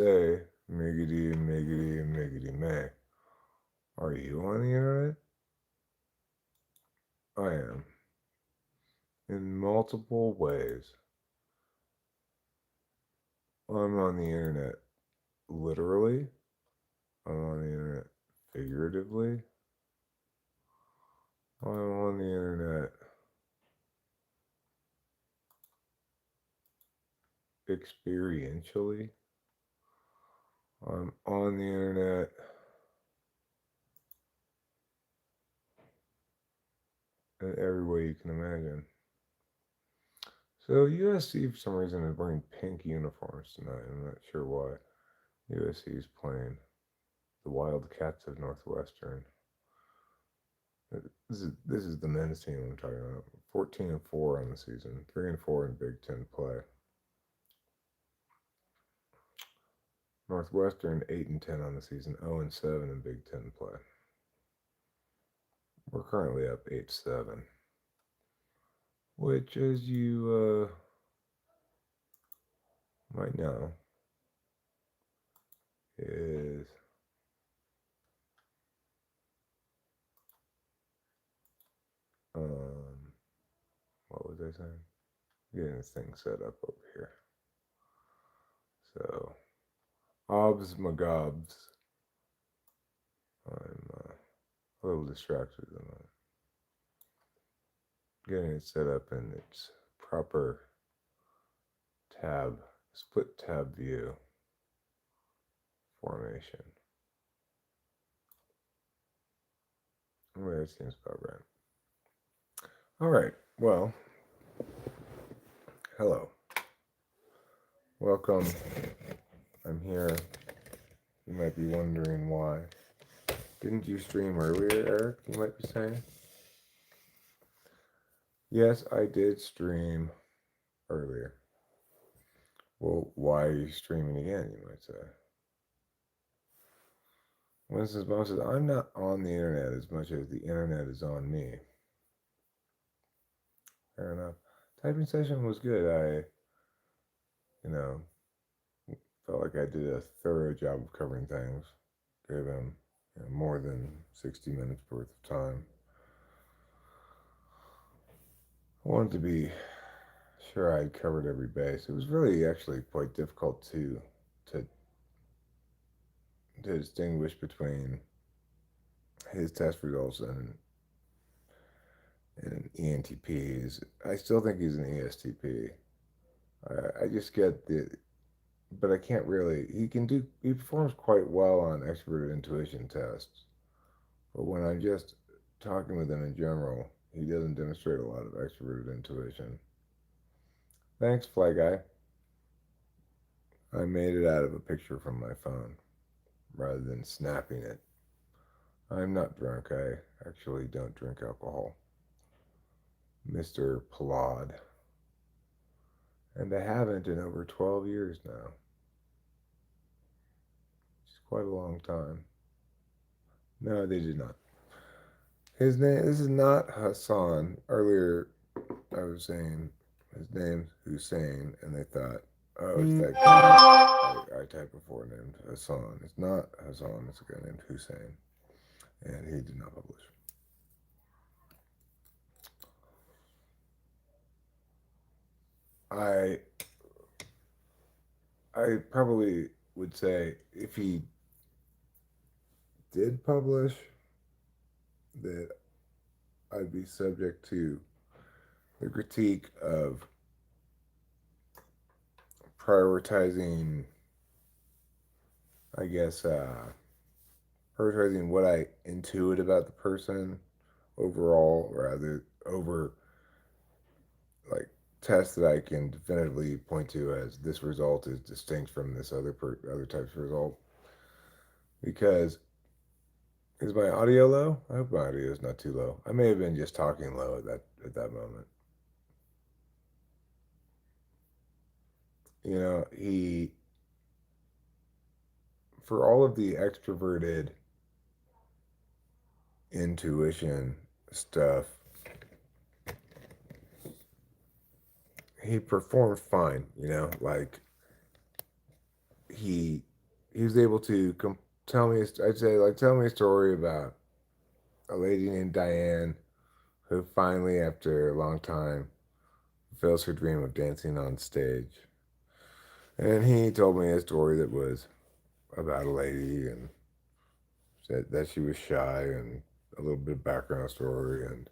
Say, miggity, miggity, miggity, may. Are you on the internet? I am. In multiple ways. I'm on the internet literally. I'm on the internet figuratively. I'm on the internet experientially. I'm on the internet in every way you can imagine. So USC for some reason is wearing pink uniforms tonight. I'm not sure why. USC is playing the Wildcats of Northwestern. This is the men's team I'm talking about. 14-4 on the season, 3-4 in Big Ten play. Northwestern 8-10 on the season, 0-7 in Big Ten play. We're currently up 8-7, which, as you might know, is what was I saying? Getting this thing set up over here. So, obs magobs. I'm a little distracted at the moment. Getting it set up in its proper split tab view formation. Well, that seems about right. All right. Well, hello. Welcome. I'm here. You might be wondering why. Didn't you stream earlier, Eric? You might be saying. Yes, I did stream earlier. Well, why are you streaming again, you might say? Winston's mom says, I'm not on the internet as much as the internet is on me. Fair enough. Typing session was good. You know, felt like I did a thorough job of covering things. Gave him more than 60 minutes worth of time. I wanted to be sure I'd covered every base. It was really actually quite difficult to distinguish between his test results and ENTPs. I still think he's an ESTP. I just get but I can't really. He performs quite well on extroverted intuition tests. But when I'm just talking with him in general, he doesn't demonstrate a lot of extroverted intuition. Thanks, Fly Guy. I made it out of a picture from my phone rather than snapping it. I'm not drunk. I actually don't drink alcohol. Mr. Plod. And I haven't in over 12 years now. It's quite a long time. No, they did not. His name, this is not Hassan. Earlier, I was saying his name's Hussein, and they thought, oh, it's that guy I typed before named Hassan. It's not Hassan, it's a guy named Hussein. And he did not publish. I I probably would say if he did publish, that I'd be subject to the critique of prioritizing, I guess, prioritizing what I intuit about the person overall, rather over like tests that I can definitively point to as this result is distinct from this other type's result. Because is my audio low? I hope my audio is not too low. I may have been just talking low at that moment. He for all of the extroverted intuition stuff, he performed fine. Like he he was able to tell me. I'd say like tell me a story about a lady named Diane who finally, after a long time, fulfills her dream of dancing on stage. And he told me a story that was about a lady and said that she was shy and a little bit of background story and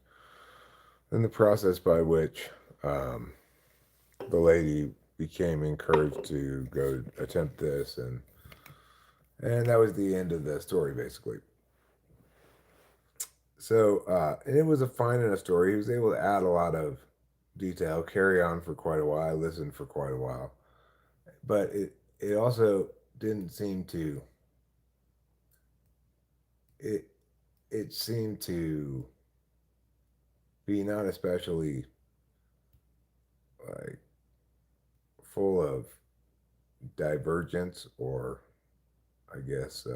the process by which um, the lady became encouraged to go attempt this and that was the end of the story basically. So and it was a fine enough story. He was able to add a lot of detail, carry on for quite a while, listen for quite a while, but it also didn't seem to it it seemed to be not especially like full of divergence or I guess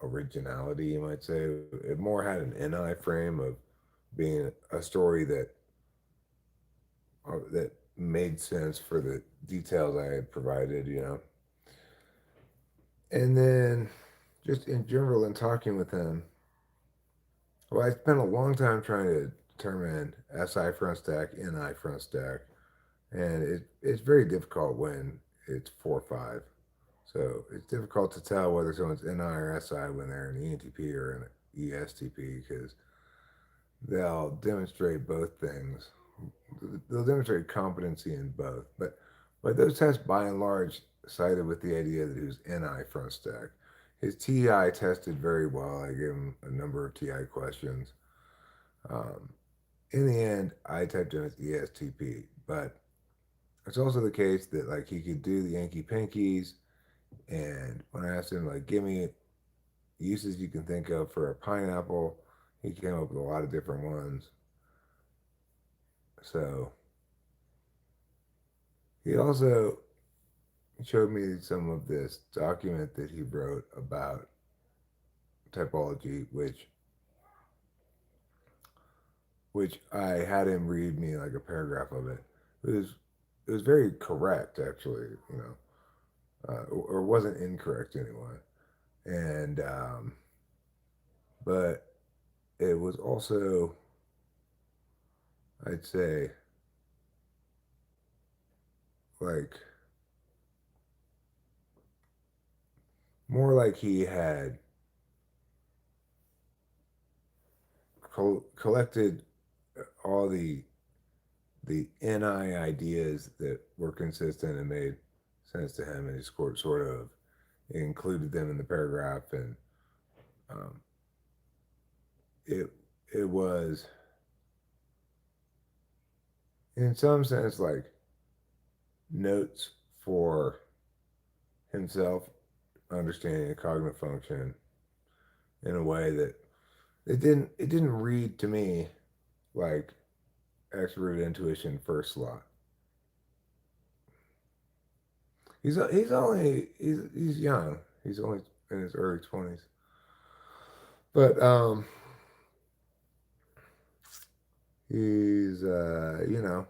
originality, you might say. It more had an NI frame of being a story that made sense for the details I had provided, you know. And then just in general, in talking with him, well, I spent a long time trying to determine SI front stack, NI front stack, and it's very difficult when it's 4 or 5. So it's difficult to tell whether someone's NI or SI when they're an ENTP or an ESTP because they'll demonstrate both things. They'll demonstrate competency in both, but those tests by and large sided with the idea that he was NI front stack. His TI tested very well. I gave him a number of TI questions. Um, in the end, I typed in as ESTP, but it's also the case that like he could do the Yankee Pinkies, and when I asked him like, give me uses you can think of for a pineapple, he came up with a lot of different ones. So he also showed me some of this document that he wrote about typology, which I had him read me like a paragraph of it. It was it was very correct actually, you know, or wasn't incorrect anyway. And but it was also I'd say like more like he had collected all the NI ideas that were consistent and made sense to him, and he sort of included them in the paragraph, and um, it it was in some sense like notes for himself understanding a cognitive function in a way that it didn't read to me like expert intuition first slot. He's young. He's only in his early 20s. But he's you know,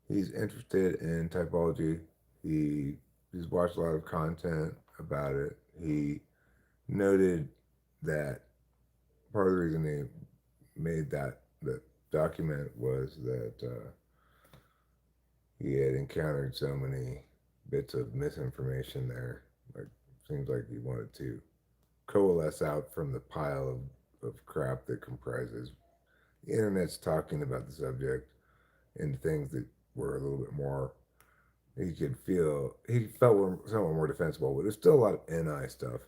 he's interested in typology. He he's watched a lot of content about it. He noted that part of the reason he made that document was that he had encountered so many bits of misinformation there. Like seems like he wanted to coalesce out from the pile of crap that comprises the internet's talking about the subject into things that were a little bit more he felt were somewhat more defensible, but there's still a lot of NI stuff.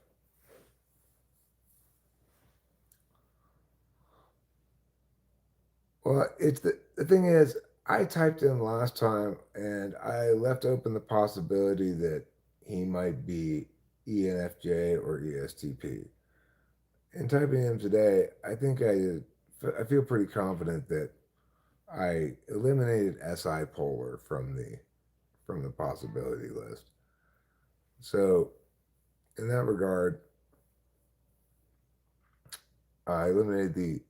Well, the thing is, I typed in last time and I left open the possibility that he might be ENFJ or ESTP. In typing him today, I feel pretty confident that I eliminated SI polar from the possibility list. So in that regard, I eliminated the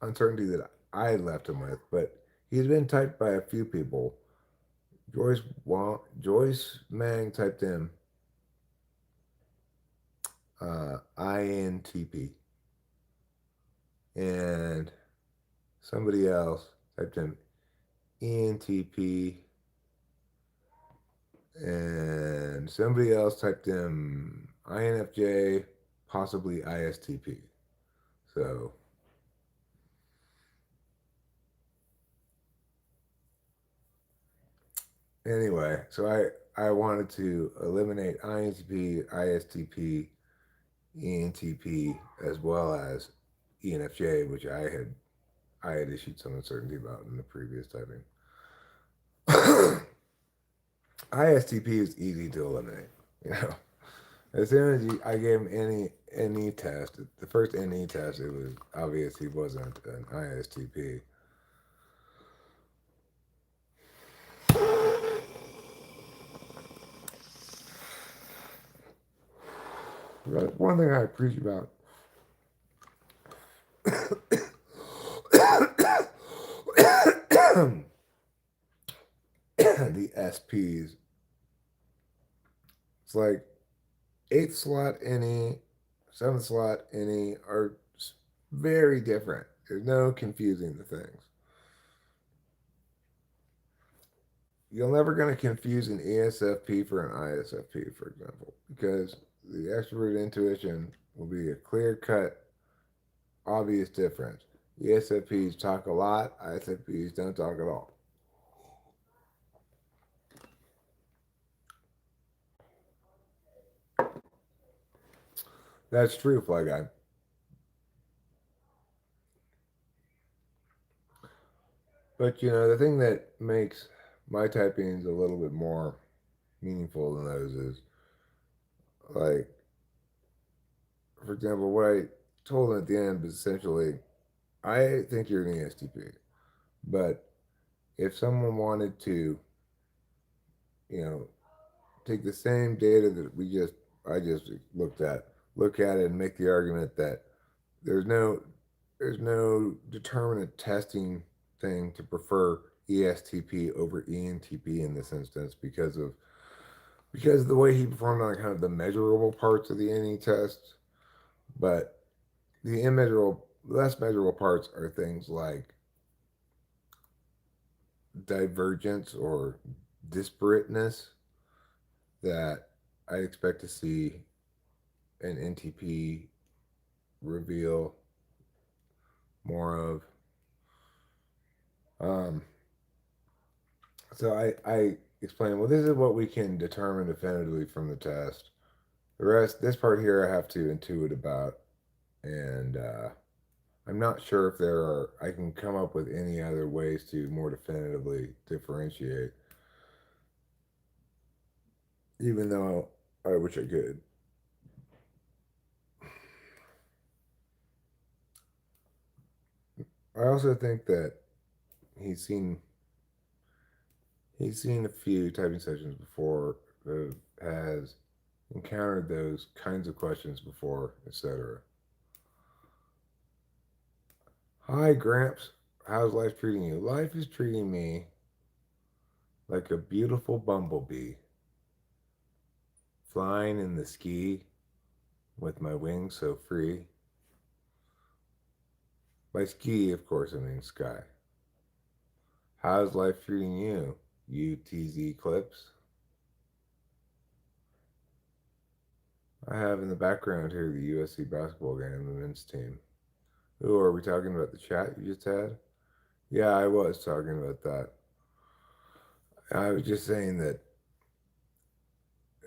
uncertainty that I had left him with, but he had been typed by a few people. Joyce Mang typed in INTP, and somebody else typed in ENTP, and somebody else typed in INFJ, possibly ISTP. So anyway, so I wanted to eliminate INTP, ISTP, ENTP, as well as ENFJ, which I had issued some uncertainty about in the previous typing. ISTP is easy to eliminate. You know, as soon as I gave him any NE test, the first NE test, it was obvious he wasn't an ISTP. But one thing I appreciate about the SPs, it's like eighth slot NE, seventh slot NE are very different. There's no confusing the things. You're never going to confuse an ESFP for an ISFP, for example, because the extroverted intuition will be a clear cut, obvious difference. ESFPs talk a lot, ISFPs don't talk at all. That's true, Fly Guy. But the thing that makes my typings a little bit more meaningful than those is, like, for example, what I told him at the end was essentially, I think you're an ESTP, but if someone wanted to, you know, take the same data that I just look at it and make the argument that there's no there's no determinate testing thing to prefer ESTP over ENTP in this instance because of the way he performed on kind of the measurable parts of the NE test, but the immeasurable less measurable parts are things like divergence or disparateness that I expect to see an NTP reveal more of. Um, so I explained, well, this is what we can determine definitively from the test. The rest, this part here, I have to intuit about, and I'm not sure if I can come up with any other ways to more definitively differentiate, even though I wish I could. I also think that he's seen he's seen a few typing sessions before that has encountered those kinds of questions before, etc. Hi, Gramps. How's life treating you? Life is treating me like a beautiful bumblebee, flying in the ski with my wings so free. By ski, of course, I mean sky. How's life treating you? You TZ clips. I have in the background here the USC basketball game, the men's team. Ooh, are we talking about the chat you just had? Yeah, I was talking about that. I was just saying that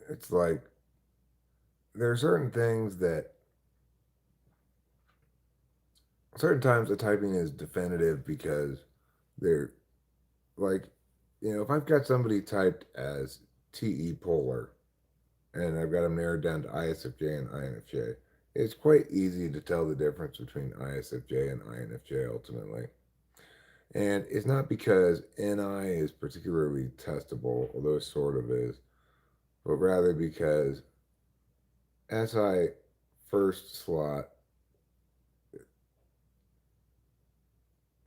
it's like there are certain things that certain times the typing is definitive because they're like, if I've got somebody typed as TE polar and I've got them narrowed down to ISFJ and INFJ, it's quite easy to tell the difference between ISFJ and INFJ ultimately. And it's not because NI is particularly testable, although it sort of is, but rather because SI first slot,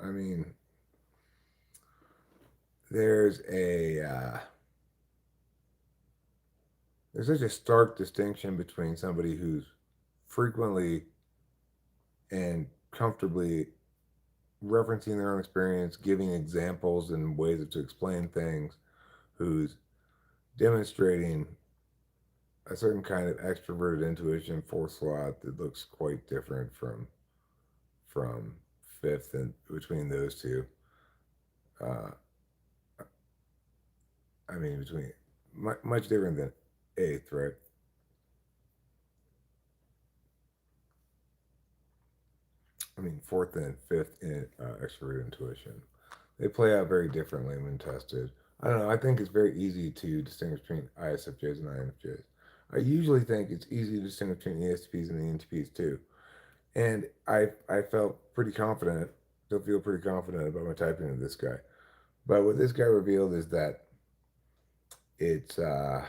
I mean, there's a there's such a stark distinction between somebody who's frequently and comfortably referencing their own experience, giving examples and ways to explain things, who's demonstrating a certain kind of extroverted intuition fourth slot that looks quite different from fifth and between those two. Uh, I mean, between much different than eighth, right? I mean, fourth and fifth in extroverted intuition. They play out very differently when tested. I don't know. I think it's very easy to distinguish between ISFJs and INFJs. I usually think it's easy to distinguish between ESTPs and ENTPs too. And I felt pretty confident, still feel pretty confident about my typing of this guy. But what this guy revealed is that it's uh,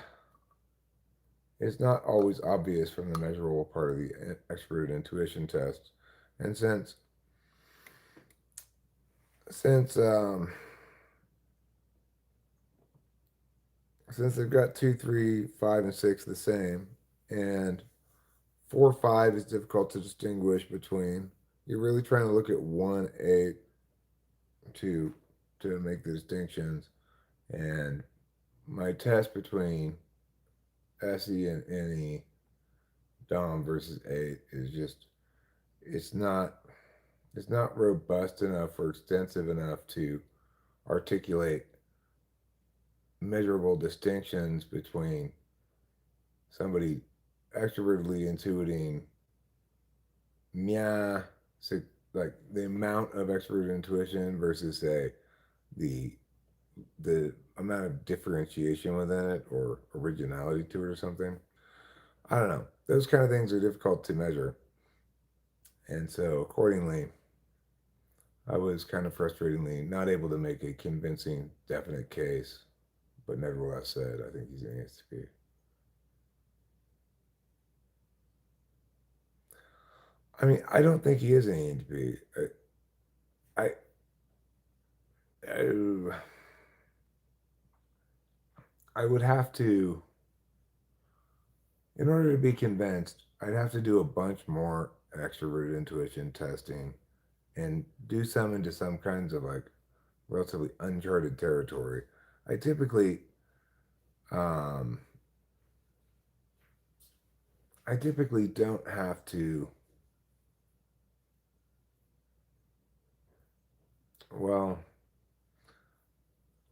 it's not always obvious from the measurable part of the extroverted intuition test. And since since they've got 2, 3, 5, and 6 the same, and 4, 5 is difficult to distinguish between. You're really trying to look at 1, 8 to make the distinctions. And my test between SE and NE Dom versus 8 is just it's not it's not robust enough or extensive enough to articulate measurable distinctions between somebody extrovertedly intuiting yeah, so like the amount of extroverted intuition versus say the the amount of differentiation within it or originality to it or something. I don't know. Those kind of things are difficult to measure. And so accordingly, I was kind of frustratingly not able to make a convincing, definite case, but nevertheless said I think he's an ESTP. I mean, I don't think he is an ENTP. I, I, I would have to, in order to be convinced, I'd have to do a bunch more extroverted intuition testing and do some into some kinds of like relatively uncharted territory. I typically, um, I typically don't have to. Well,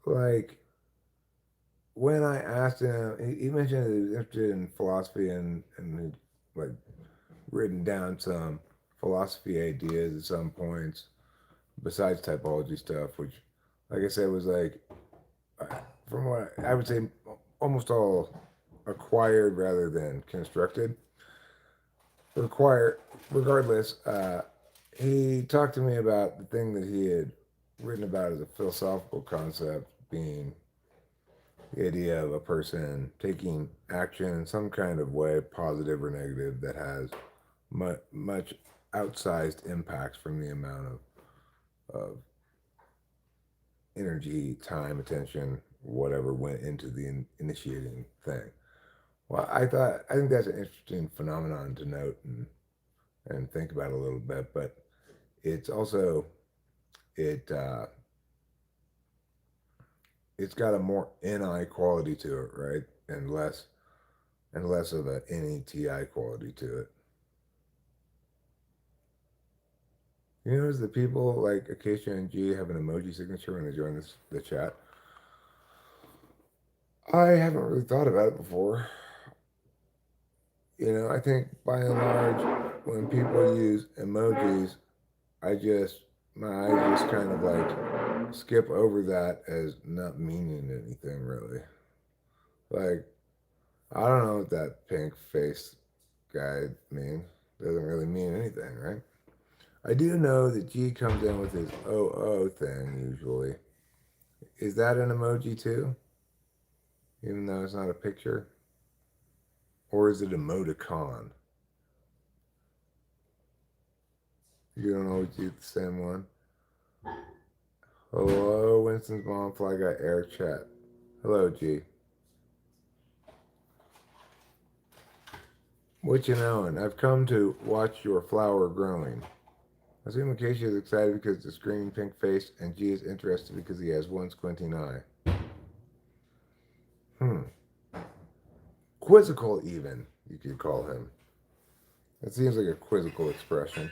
like when I asked him, he mentioned that he was interested in philosophy and he'd like written down some philosophy ideas at some points besides typology stuff, which, like I said, was like from what I would say, almost all acquired rather than constructed. Required, regardless. He talked to me about the thing that he had written about as a philosophical concept being the idea of a person taking action in some kind of way, positive or negative, that has much outsized impacts from the amount of energy, time, attention, whatever went into the initiating thing. Well, I think that's an interesting phenomenon to note and think about a little bit, but it's also it it's got a more NI quality to it, right? And less of a NETI quality to it. You notice that people like Acacia and G have an emoji signature when they join the chat. I haven't really thought about it before. I think by and large, when people use emojis, I just my eyes just kind of like skip over that as not meaning anything really. Like I don't know what that pink face guy means. Doesn't really mean anything, right? I do know that G comes in with his OO thing usually. Is that an emoji too? Even though it's not a picture? Or is it emoticon? You don't always use the same one? Hello, Winston's mom, Fly Guy, Air Chat. Hello, G. What you knowin'? I've come to watch your flower growing. I assume Acacia is excited because the screaming pink face, and G is interested because he has one squinting eye. Hmm. Quizzical, even, you could call him. That seems like a quizzical expression.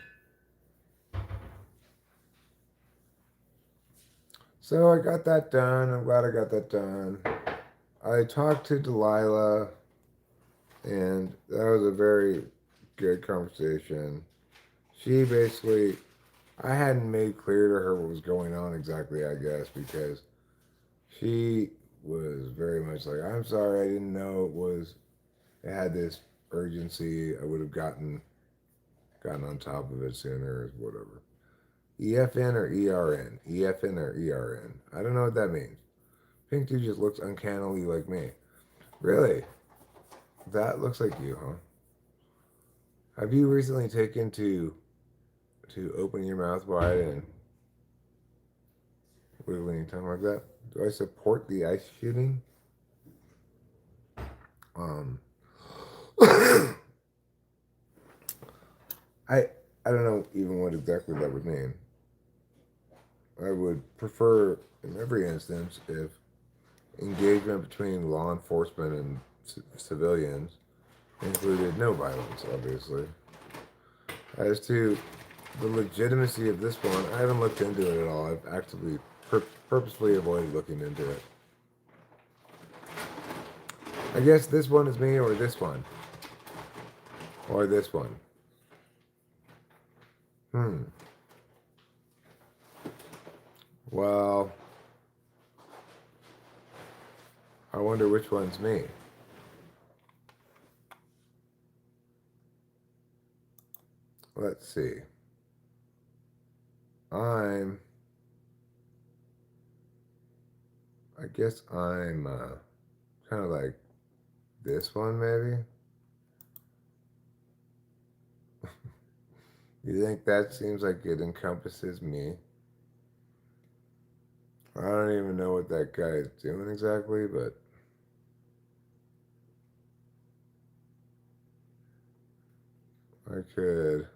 So I got that done. I'm glad I got that done. I talked to Delilah, and that was a very good conversation. She basically, I hadn't made clear to her what was going on exactly, I guess, because she was very much like, I'm sorry, I didn't know it had this urgency. I would have gotten on top of it sooner, or whatever. EFN or ERN? EFN or ERN? I don't know what that means. Pink dude just looks uncannily like me. Really? That looks like you, huh? Have you recently taken to open your mouth wide and wiggling your tongue like that? Do I support the ice shooting? Um, I I don't know even what exactly that would mean. I would prefer, in every instance, if engagement between law enforcement and civilians included no violence, obviously. As to the legitimacy of this one, I haven't looked into it at all. I've actively, purposefully avoided looking into it. I guess this one is me, or this one, or this one. Hmm. Well, I wonder which one's me. Let's see. I'm. I guess I'm kind of like this one, maybe. You think that seems like it encompasses me? I don't even know what that guy is doing exactly, but I could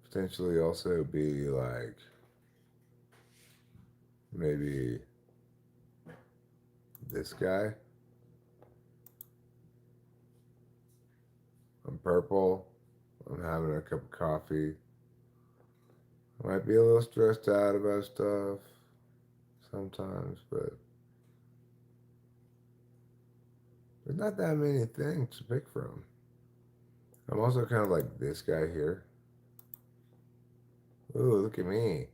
potentially also be like maybe this guy. I'm purple. I'm having a cup of coffee. I might be a little stressed out about stuff sometimes, but there's not that many things to pick from. I'm also kind of like this guy here. Ooh, look at me.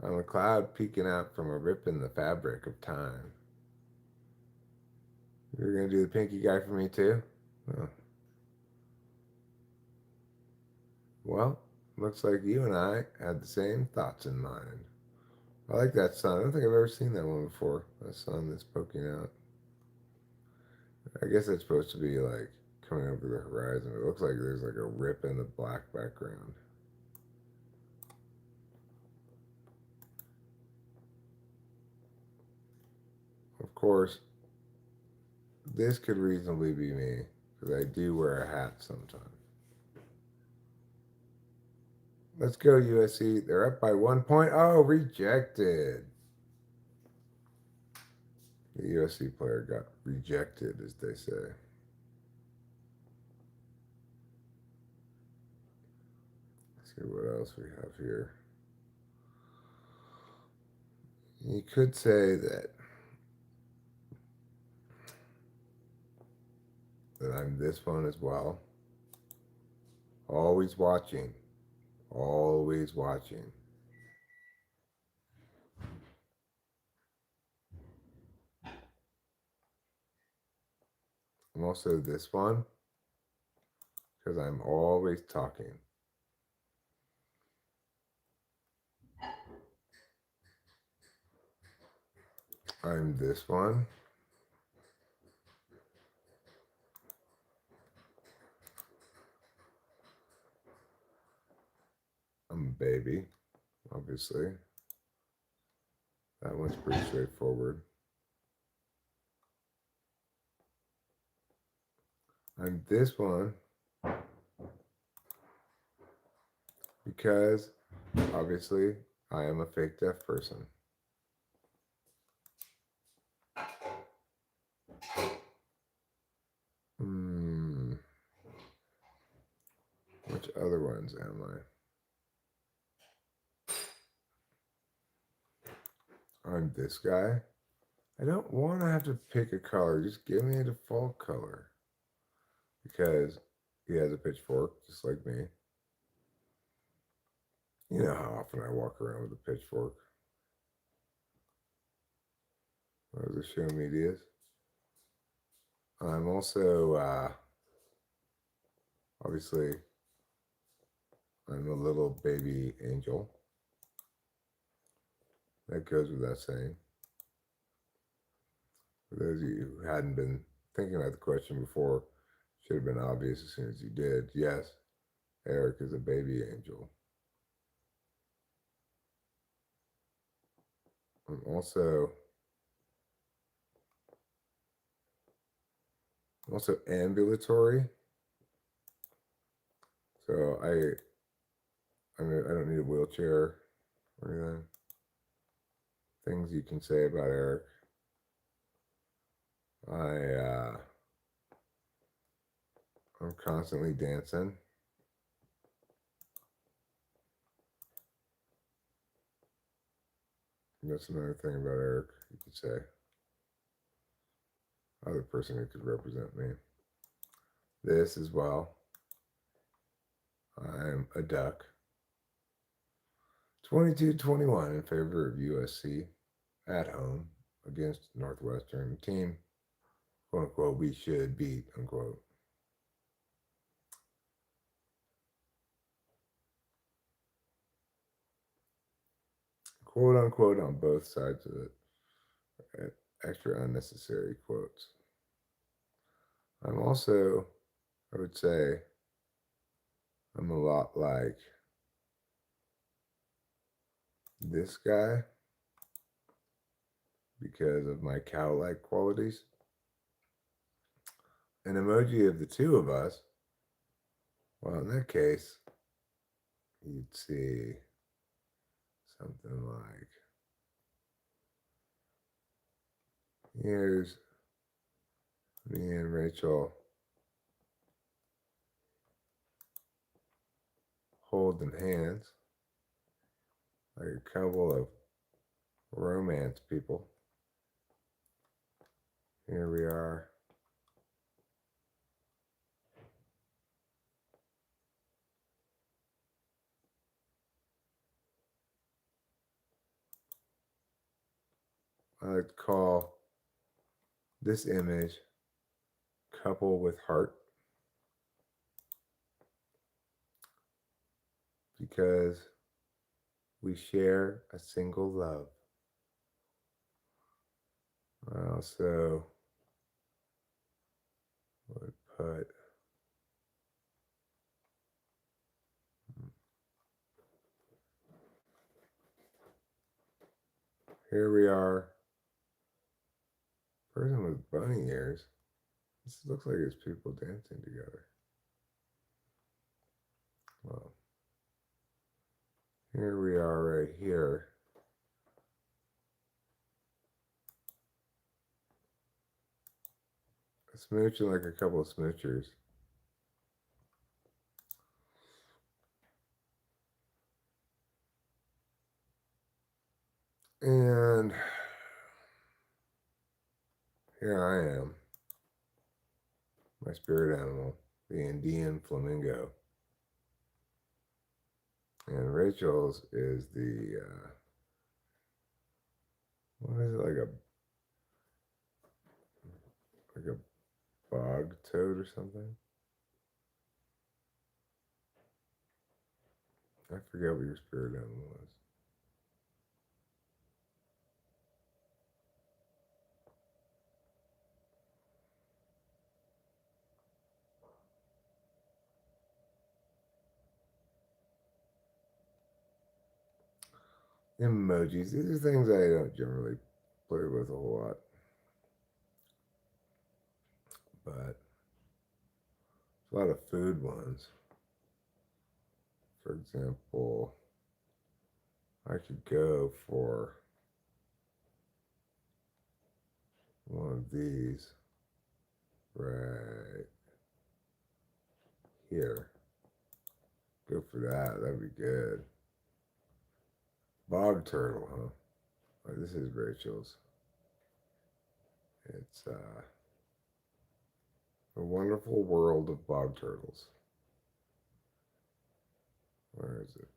I'm a cloud peeking out from a rip in the fabric of time. You're gonna do the pinky guy for me too? Oh. Well, looks like you and I had the same thoughts in mind. I like that sun. I don't think I've ever seen that one before. That sun that's poking out. I guess it's supposed to be like coming over the horizon. It looks like there's like a rip in the black background. Of course, this could reasonably be me because I do wear a hat sometimes. Let's go, USC. They're up by 1 point. Oh, rejected. The USC player got rejected, as they say. Let's see what else we have here. You could say that I'm this one as well. Always watching. Always watching. I'm also this one because I'm always talking. I'm this one. I'm a baby, obviously. That one's pretty straightforward. I'm this one because obviously I am a fake deaf person. Hmm. Which other ones am I? I'm this guy. I don't want to have to pick a color. Just give me a default color. Because he has a pitchfork, just like me. You know how often I walk around with a pitchfork. Those are show medias. I'm also, obviously, I'm a little baby angel. That goes without saying. For those of you who hadn't been thinking about the question before, should have been obvious as soon as you did. Yes, Eric is a baby angel. I'm also ambulatory. So I don't need a wheelchair or anything. Things you can say about Eric. I'm constantly dancing. That's another thing about Eric, you could say. Other person who could represent me. This as well. I'm a duck. 22-21 in favor of USC at home against Northwestern team. Quote unquote, we should beat, unquote. Quote unquote on both sides of it. Extra unnecessary quotes. I'm also, I would say, I'm a lot like this guy because of my cow-like qualities. An emoji of the two of us, well, in that case, you'd see something like, here's me and Rachel holding hands like a couple of romance people. Here we are. I like to call this image couple with heart because we share a single love. I also would put here we are. Person with bunny ears. This looks like it's people dancing together. Well, here we are right here. Smooching like a couple of smoochers. And here I am, my spirit animal, the Andean flamingo. And Rachel's is the, what is it, like a bog toad or something? I forget what your spirit animal was. Emojis. These are things I don't generally play with a whole lot. But a lot of food ones. For example, I could go for one of these right here. Go for that. That'd be good. Bog turtle, huh? Oh, this is Rachel's. It's a wonderful world of bog turtles. Where is it?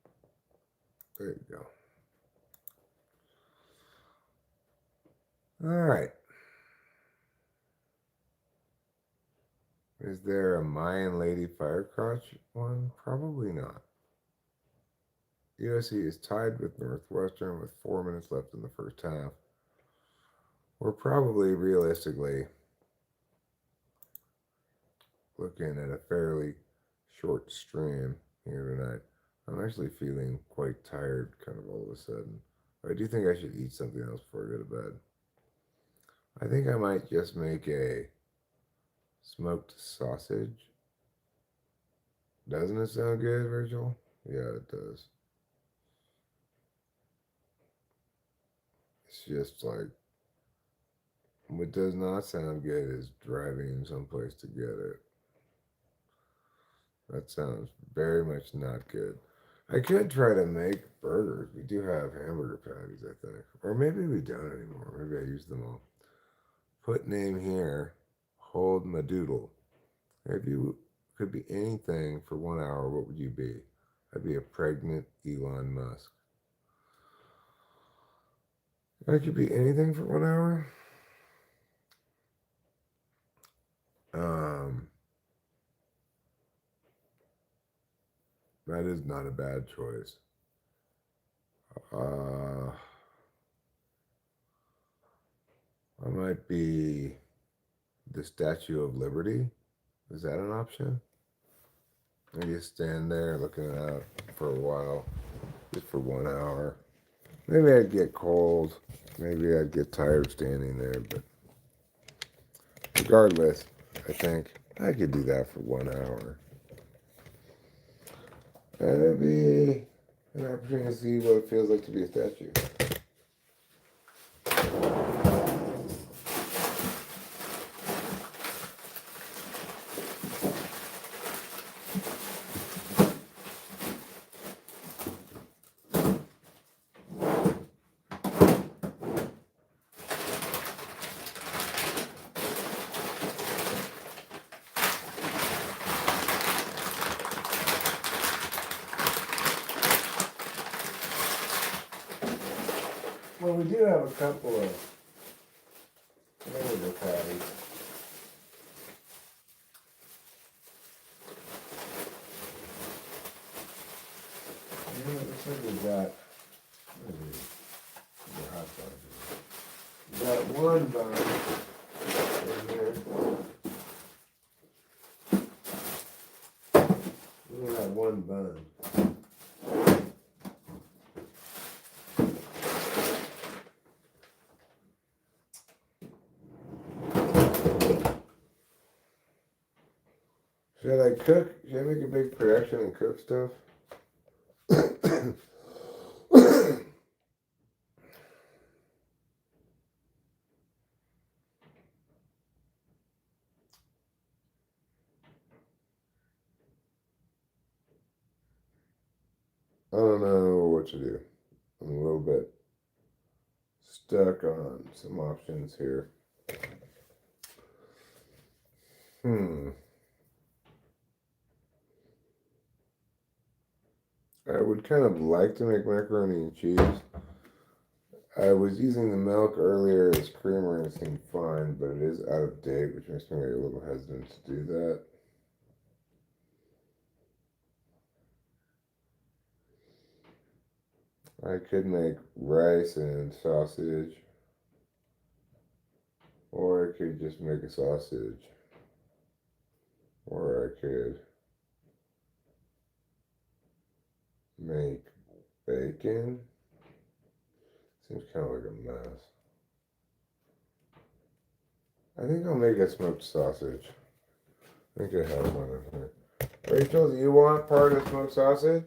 There you go. All right. Is there a Mayan lady firecrotch one? Probably not. USC is tied with Northwestern with 4 minutes left in the first half. We're probably realistically looking at a fairly short stream here tonight. I'm actually feeling quite tired kind of all of a sudden. I do think I should eat something else before I go to bed. I think I might just make a smoked sausage. Doesn't it sound good, Virgil? Yeah, it does. It's just like, what does not sound good is driving someplace to get it. That sounds very much not good. I could try to make burgers. We do have hamburger patties, I think. Or maybe we don't anymore. Maybe I use them all. Put name here. Hold my doodle. If you could be anything for 1 hour, what would you be? I'd be a pregnant Elon Musk. I could be anything for 1 hour. That is not a bad choice. I might be the Statue of Liberty. Is that an option? I just stand there looking out for a while, just for 1 hour. Maybe I'd get cold. Maybe I'd get tired standing there, but regardless, I think I could do that for 1 hour. And it'd be an opportunity to see what it feels like to be a statue. Well, we do have a couple of hamburger patties. You know, looks like we got, hot dogs. We got one bun in here. We only got one bun. Should I cook? Should I make a big production and cook stuff? I don't know what to do. I'm a little bit stuck on some options here. I would kind of like to make macaroni and cheese. I was using the milk earlier as creamer and it seemed fine, but it is out of date, which makes me a little hesitant to do that. I could make rice and sausage, or I could just make a sausage, or I could make bacon. Seems kind of like a mess. I think I'll make a smoked sausage. I think I have one in here. Rachel, do you want part of the smoked sausage?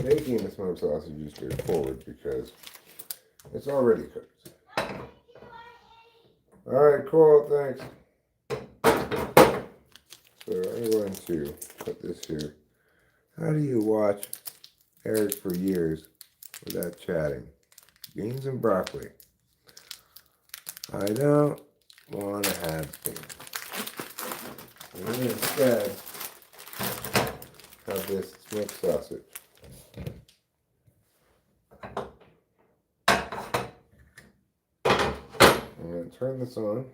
Making the smoked sausage is straightforward because it's already cooked. Alright, cool, thanks. So I'm going to put this here. How do you watch Eric for years without chatting? Beans and broccoli. I don't want to have beans. I'm going to instead have this smoked sausage. I'm going to turn this on,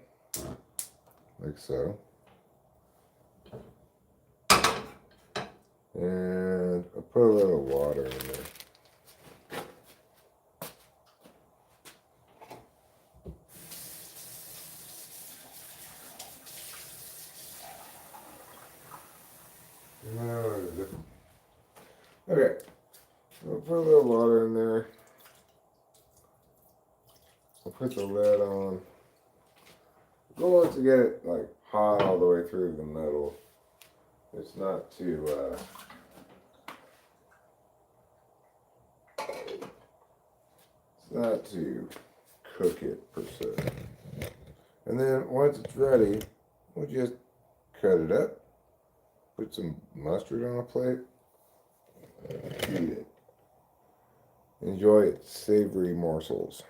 like so. And I'll put a little water in there. Okay, I'll put a little water in there. I'll put the lid on. Goal is to get it like hot all the way through the middle. It's not too cook it per se. And then once it's ready, we'll just cut it up, put some mustard on a plate, eat it. Enjoy its savory morsels.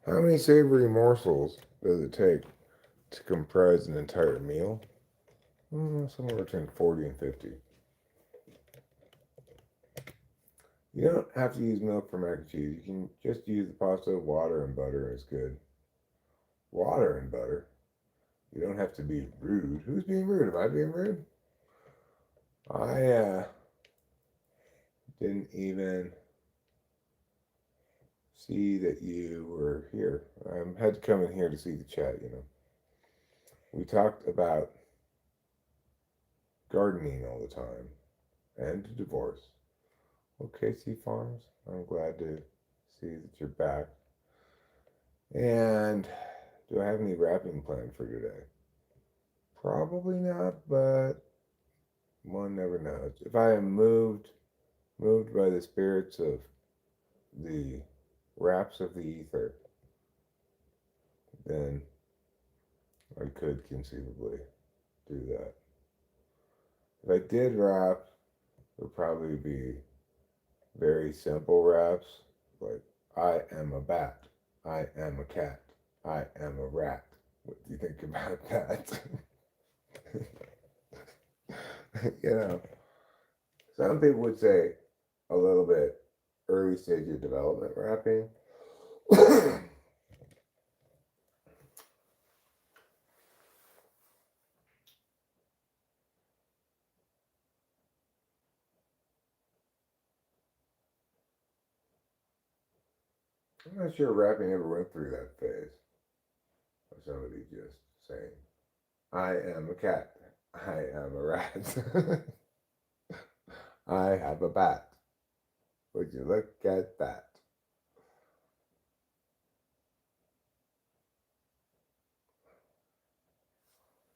How many savory morsels does it take to comprise an entire meal? Somewhere between 40 and 50. You don't have to use milk for mac and cheese. You can just use the pasta, water, and butter. It's good. Water and butter. You don't have to be rude. Who's being rude? Am I being rude? I didn't even see that you were here. I had to come in here to see the chat, you know. We talked about gardening all the time and divorce. Okay, Sea Farms, I'm glad to see that you're back. And do I have any wrapping planned for today? Probably not, but one never knows. If I am moved by the spirits of the wraps of the ether, then I could conceivably do that. If I did wrap, it would probably be very simple raps, like I am a bat, I am a cat, I am a rat. What do you think about that? You know, some people would say a little bit early stage of development rapping. I'm not sure rapping ever went through that phase of somebody just saying, I am a cat, I am a rat, I have a bat. Would you look at that?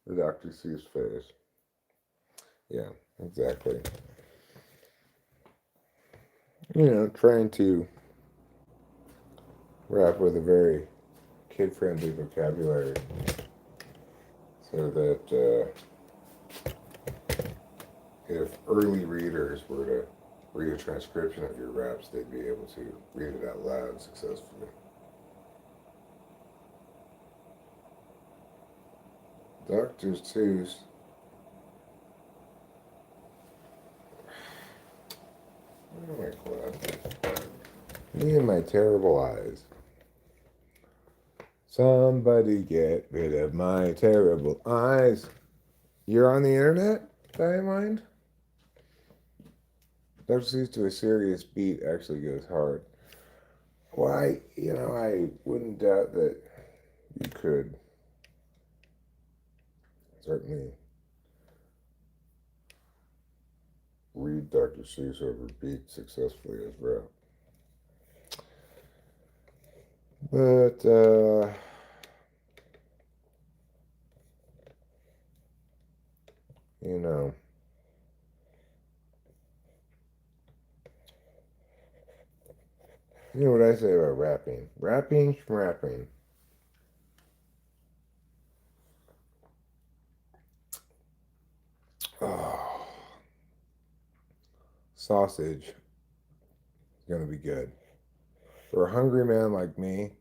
The Dr. Seuss phase. Yeah, exactly. You know, trying to rap with a very kid-friendly vocabulary so that if early readers were to read a transcription of your raps, they'd be able to read it out loud successfully. Dr. Seuss. Oh my God. Me and my terrible eyes. Somebody get rid of my terrible eyes. You're on the internet, Diamond? Dr. Seuss to a serious beat actually goes hard. Why, I wouldn't doubt that you could certainly read believe Dr. Seuss ever beat successfully as rap. But, you know, you know what I say about rapping? Rapping, schmapping. Oh, sausage is going to be good. For a hungry man like me,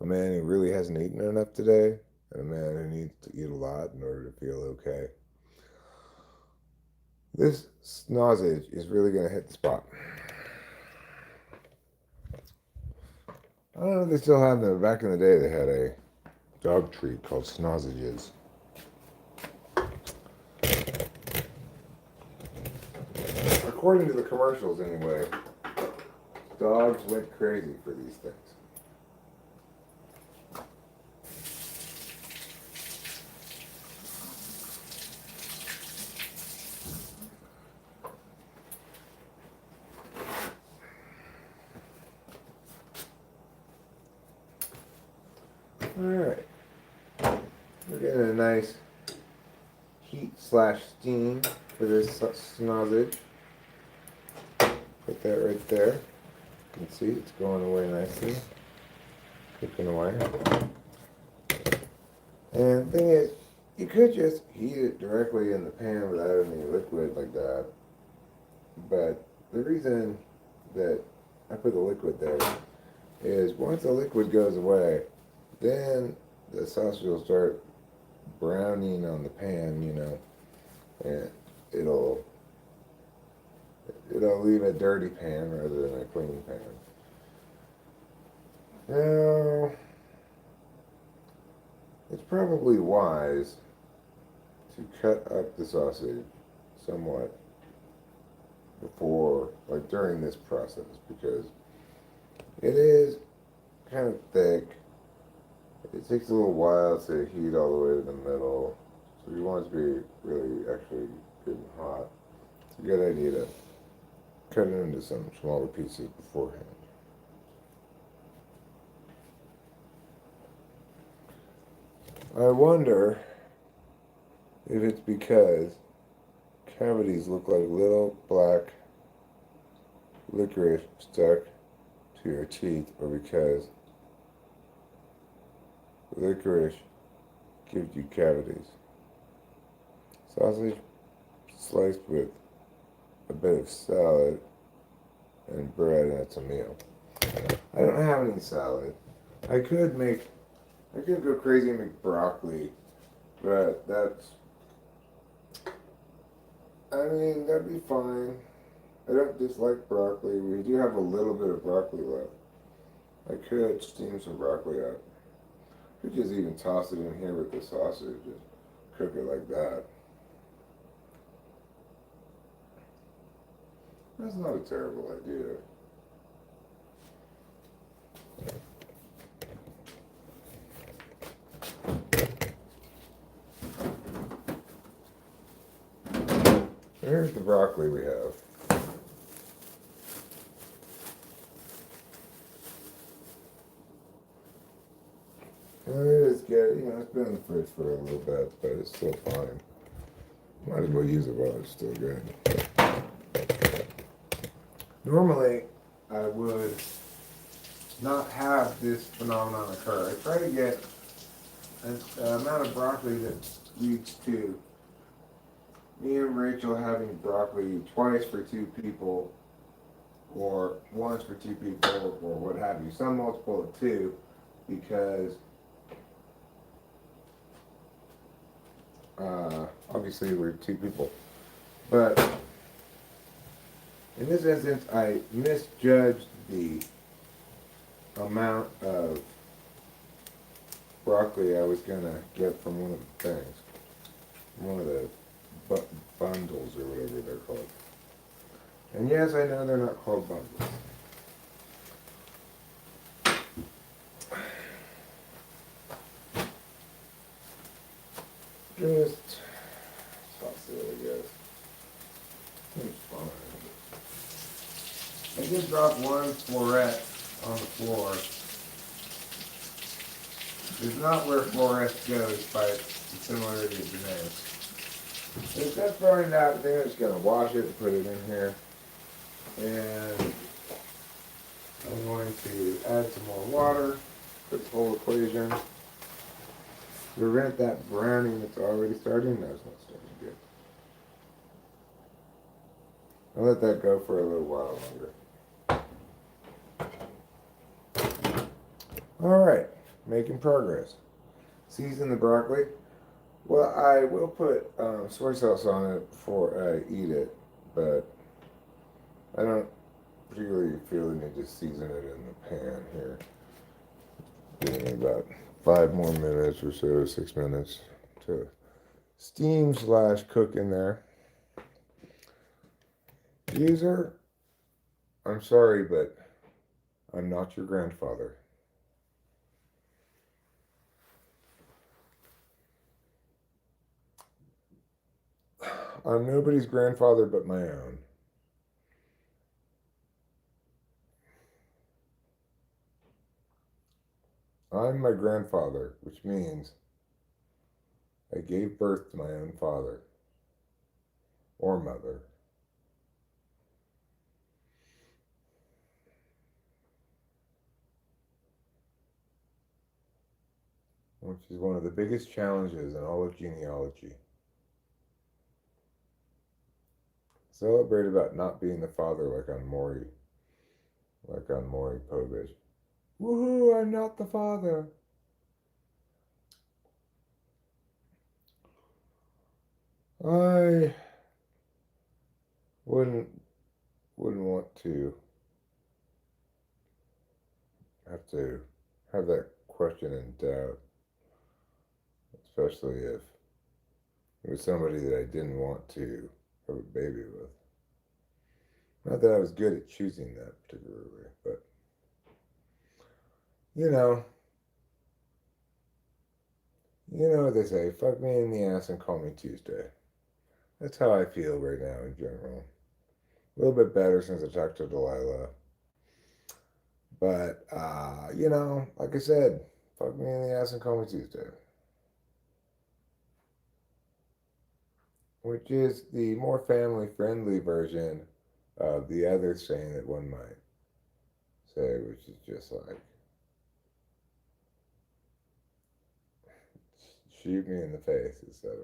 a man who really hasn't eaten enough today, and a man who needs to eat a lot in order to feel okay, this sausage is really going to hit the spot. I don't know if they still have them. Back in the day, they had a dog treat called snozzages. According to the commercials, anyway, dogs went crazy for these things. Alright, we're getting a nice heat/steam for this snozzage. Put that right there. You can see it's going away nicely. Cooking away. And the thing is, you could just heat it directly in the pan without any liquid like that. But the reason that I put the liquid there is once the liquid goes away, then the sausage will start browning on the pan, you know, and it'll leave a dirty pan rather than a clean pan. Now, it's probably wise to cut up the sausage somewhat before, like during this process, because it is kind of thick. It takes a little while to heat all the way to the middle, so you want it to be really actually good and hot. It's a good idea to cut it into some smaller pieces beforehand. I wonder if it's because cavities look like little black licorice stuck to your teeth, or because licorice gives you cavities. Sausage sliced with a bit of salad and bread, and it's a meal. I don't have any salad. I could go crazy and make broccoli, but that'd be fine. I don't dislike broccoli. We do have a little bit of broccoli left. I could steam some broccoli up. Could just even toss it in here with the sausage, just cook it like that. That's not a terrible idea. Here's the broccoli we have. And it is good. You know, it's been in the fridge for a little bit, but it's still fine. Might as well use it while it's still good. Normally, I would not have this phenomenon occur. I try to get an amount of broccoli that leads to me and Rachel having broccoli twice for 2 people, or once for 2 people, or what have you. Some multiple of 2, because obviously we're 2 people. But in this instance, I misjudged the amount of broccoli I was going to get from one of the things. One of the bundles or whatever they're called. And yes, I know they're not called bundles. Just toss it, I guess. It's fine. I just dropped one floret on the floor. It's not where florets go despite the similarity of the names. It's just throwing out, I think I'm just going to wash it and put it in here. And I'm going to add some more water, put the whole equation. Prevent that browning that's already starting. No, it's not starting good. I'll let that go for a little while longer. Alright, making progress. Season the broccoli. Well, I will put soy sauce on it before I eat it, but I don't particularly feel the need to season it in the pan here. Give me about 5 more minutes or so, 6 minutes to steam / cook in there. User, I'm sorry, but I'm not your grandfather. I'm nobody's grandfather but my own. I'm my grandfather, which means I gave birth to my own father or mother. Which is one of the biggest challenges in all of genealogy. Celebrate about not being the father like on Maury Povich. Woohoo, I'm not the father. I wouldn't want to have that question in doubt, especially if it was somebody that I didn't want to have a baby with. Not that I was good at choosing that particularly, but you know what they say, fuck me in the ass and call me Tuesday. That's how I feel right now in general. A little bit better since I talked to Delilah. But, like I said, fuck me in the ass and call me Tuesday. Which is the more family-friendly version of the other saying that one might say, which is just like, shoot me in the face, etc.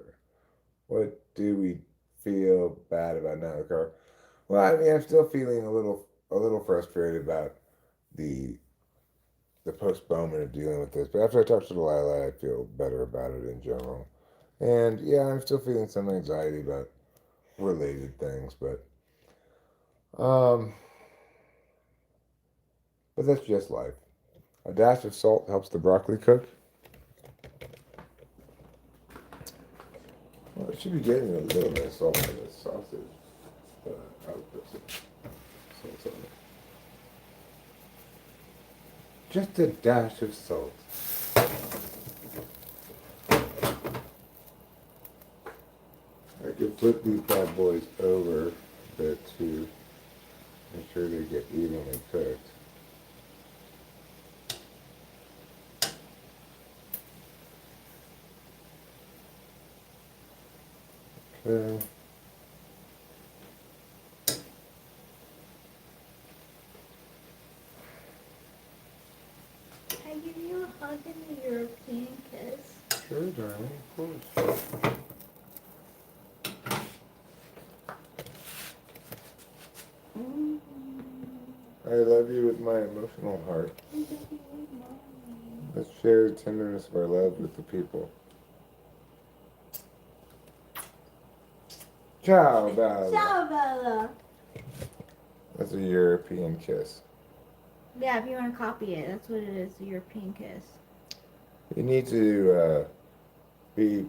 What do we feel bad about now? Well, I mean, I'm still feeling a little frustrated about the postponement of dealing with this. But after I talked to Delilah, I feel better about it in general. And yeah, I'm still feeling some anxiety about related things, but that's just life. A dash of salt helps the broccoli cook. Well, it should be getting a little bit of salt in this sausage. I'll put some salt on it. Just a dash of salt. I could flip these bad boys over a bit to make sure they get evenly cooked. Okay. Can I give you a hug and a European kiss? Sure, darling, of course. I love you with my emotional heart. Let's share the tenderness of our love with the people. Ciao, Bella. Ciao, Bella. That's a European kiss. Yeah, if you want to copy it, that's what it is, a European kiss. You need to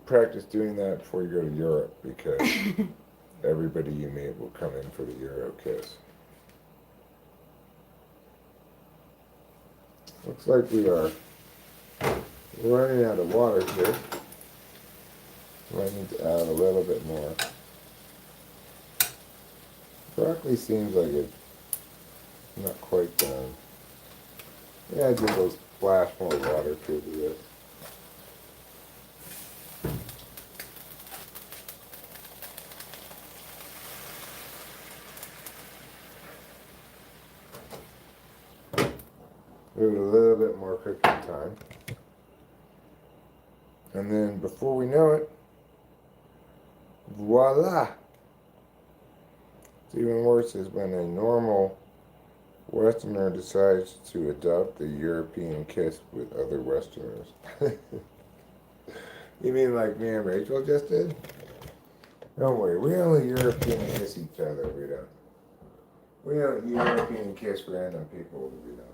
practice doing that before you go to Europe, because everybody you meet will come in for the Euro kiss. Looks like we are running out of water here. Might need to add a little bit more. Broccoli seems like it Not quite done. Yeah, I did those splash more water to this. Give it a little bit more cooking time. And then before we know it, voila! It's even worse is when a normal Westerner decides to adopt the European kiss with other Westerners. You mean like me and Rachel just did? Don't worry, we only European kiss each other, we don't. We don't European kiss random people, we don't.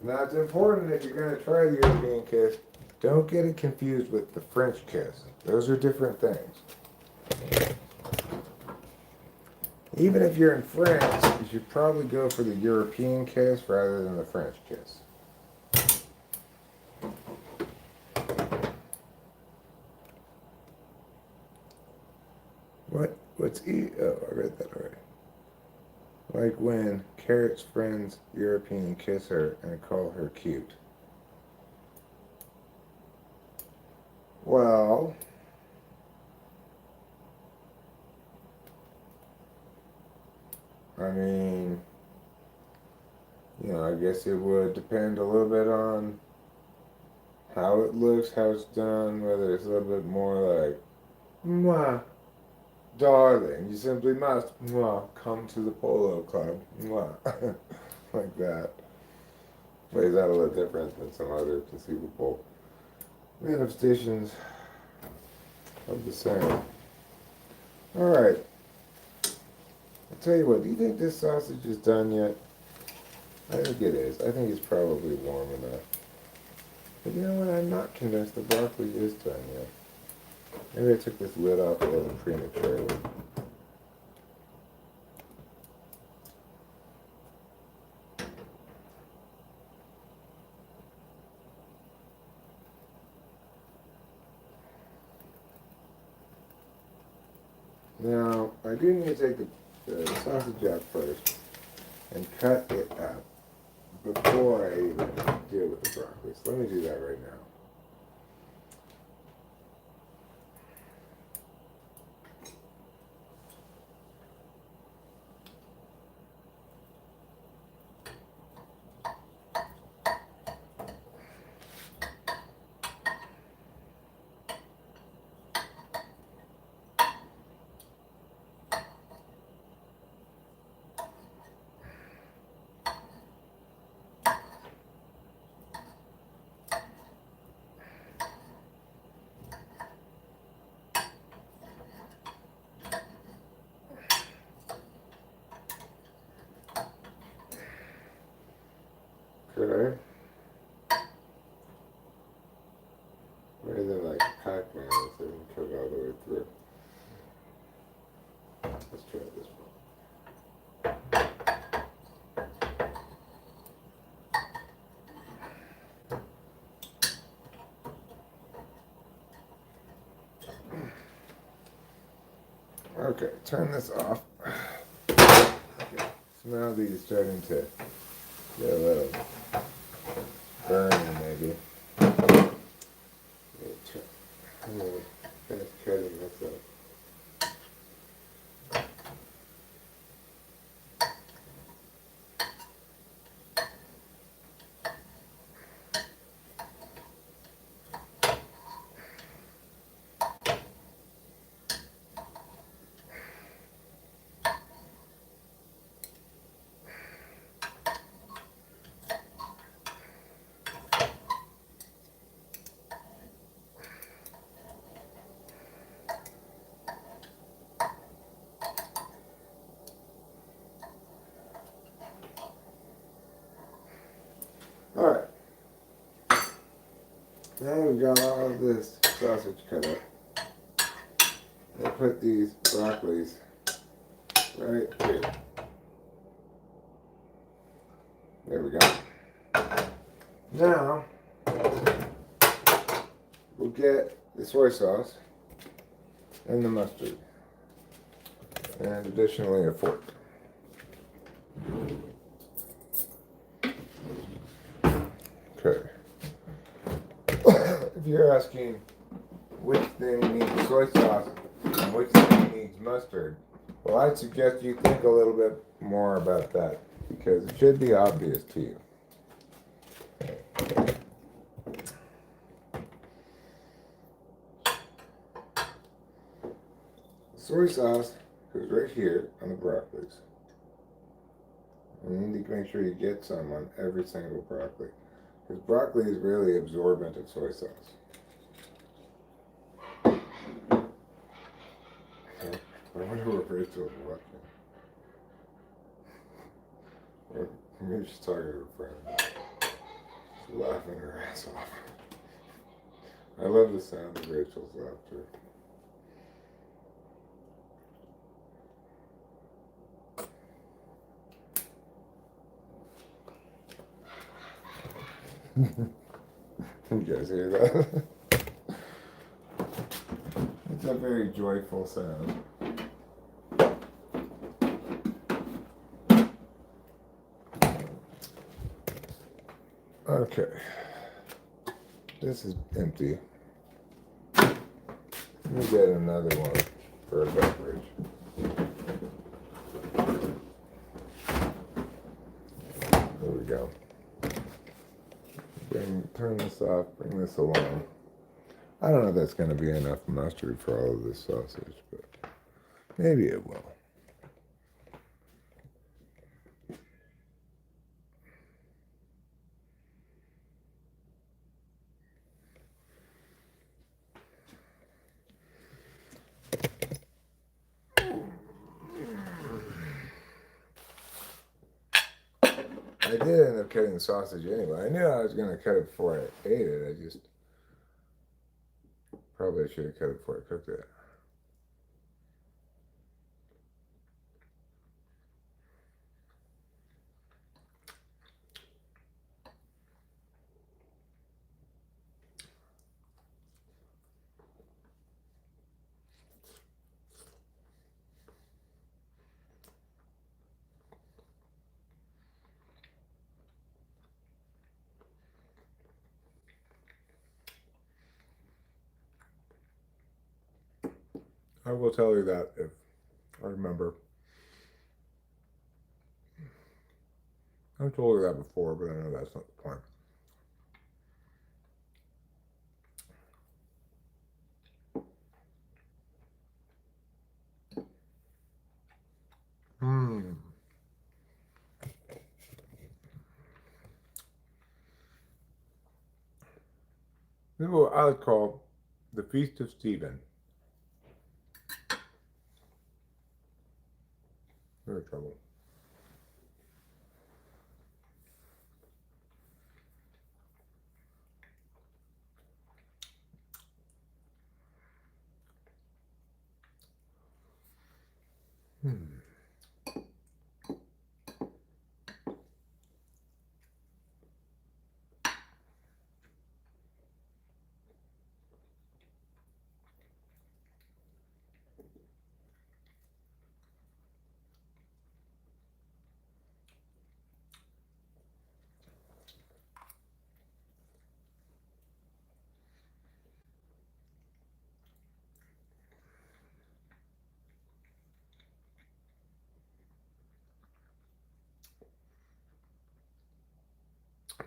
Now it's important if you're going to try the European kiss, don't get it confused with the French kiss. Those are different things. Even if you're in France, you should probably go for the European kiss rather than the French kiss. What's oh, I read that already. Like when Carrot's friends European kiss her and call her cute. Well, I mean, I guess it would depend a little bit on how it looks, how it's done, whether it's a little bit more like, mwah, darling, you simply must, mwah, come to the polo club, mwah, like that. Plays out a little different than some other conceivable manifestations of the same. Alright. I'll tell you what, do you think this sausage is done yet? I think it is. I think it's probably warm enough. But you know what? I'm not convinced the broccoli is done yet. Maybe I took this lid off a little prematurely. Now, I do need to take the sausage out first and cut it up before I even deal with the broccoli. So let me do that right now. Okay. Rather than like Pac-Man, so we can cut it all the way through. Let's try this one. Okay, turn this off. Okay. So now these are starting to get a little burning maybe. I'm going to finish cutting this up. Alright. Now we've got all of this sausage cut up. I put these broccolis right here. There we go. Now, we're we'll get the soy sauce and the mustard, and additionally a fork. Okay. If you're asking which thing needs soy sauce and which thing needs mustard, well, I'd suggest you think a little bit more about that because it should be obvious to you. Soy sauce goes right here on the broccolis. And you need to make sure you get some on every single broccoli. Because broccoli is really absorbent of soy sauce. I wonder what Rachel's watching. Or maybe she's talking to her friend. She's laughing her ass off. I love the sound of Rachel's laughter. You guys hear that? It's a very joyful sound. Okay. This is empty. Let me get another one for a beverage. There we go. Turn this off, bring this along. I don't know if that's going to be enough mustard for all of this sausage, but maybe it will. I did end up cutting the sausage anyway. I knew I was going to cut it before I ate it. I just probably should have cut it before I cooked it. I will tell you that if I remember. I've told you that before, but I know that's not the point. This is what I would call the Feast of Stephen. Very trouble.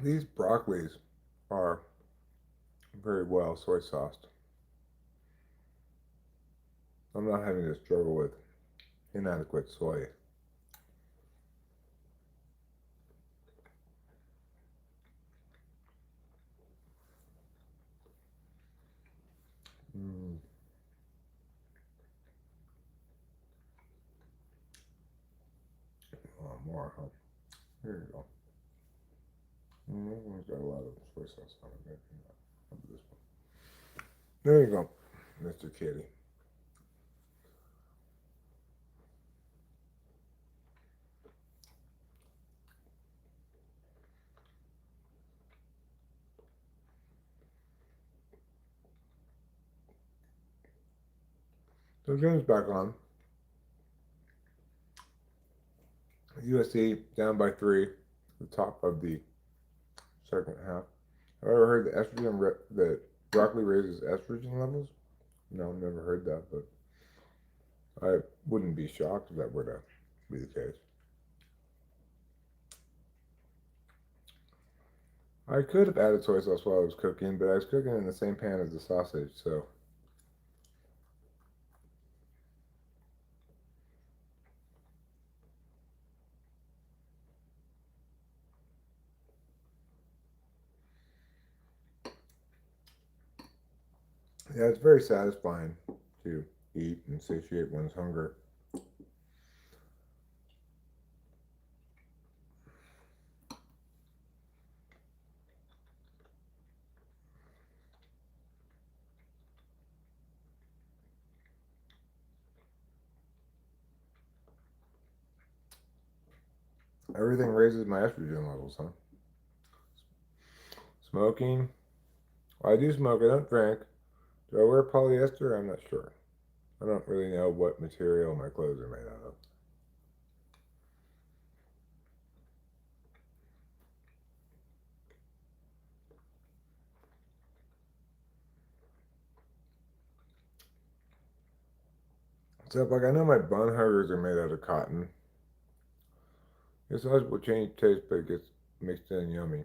These broccolis are very well soy sauced. I'm not having to struggle with inadequate soy. Oh, more, huh? Here you go. It's got a lot of soy sauce on it. Maybe not. This one. There you go, Mr. Kitty. So game's back on. USC down by 3, the top of the second half. Have I ever heard that broccoli raises estrogen levels? No, I've never heard that, but I wouldn't be shocked if that were to be the case. I could have added soy sauce while I was cooking, but I was cooking in the same pan as the sausage, so. Yeah, it's very satisfying to eat and satiate one's hunger. Everything raises my estrogen levels, huh? Smoking. Well, I do smoke. I don't drink. Do I wear polyester? I'm not sure. I don't really know what material my clothes are made out of. Except, like, I know my bun huggers are made out of cotton. It's always will change taste, but it gets mixed in yummy.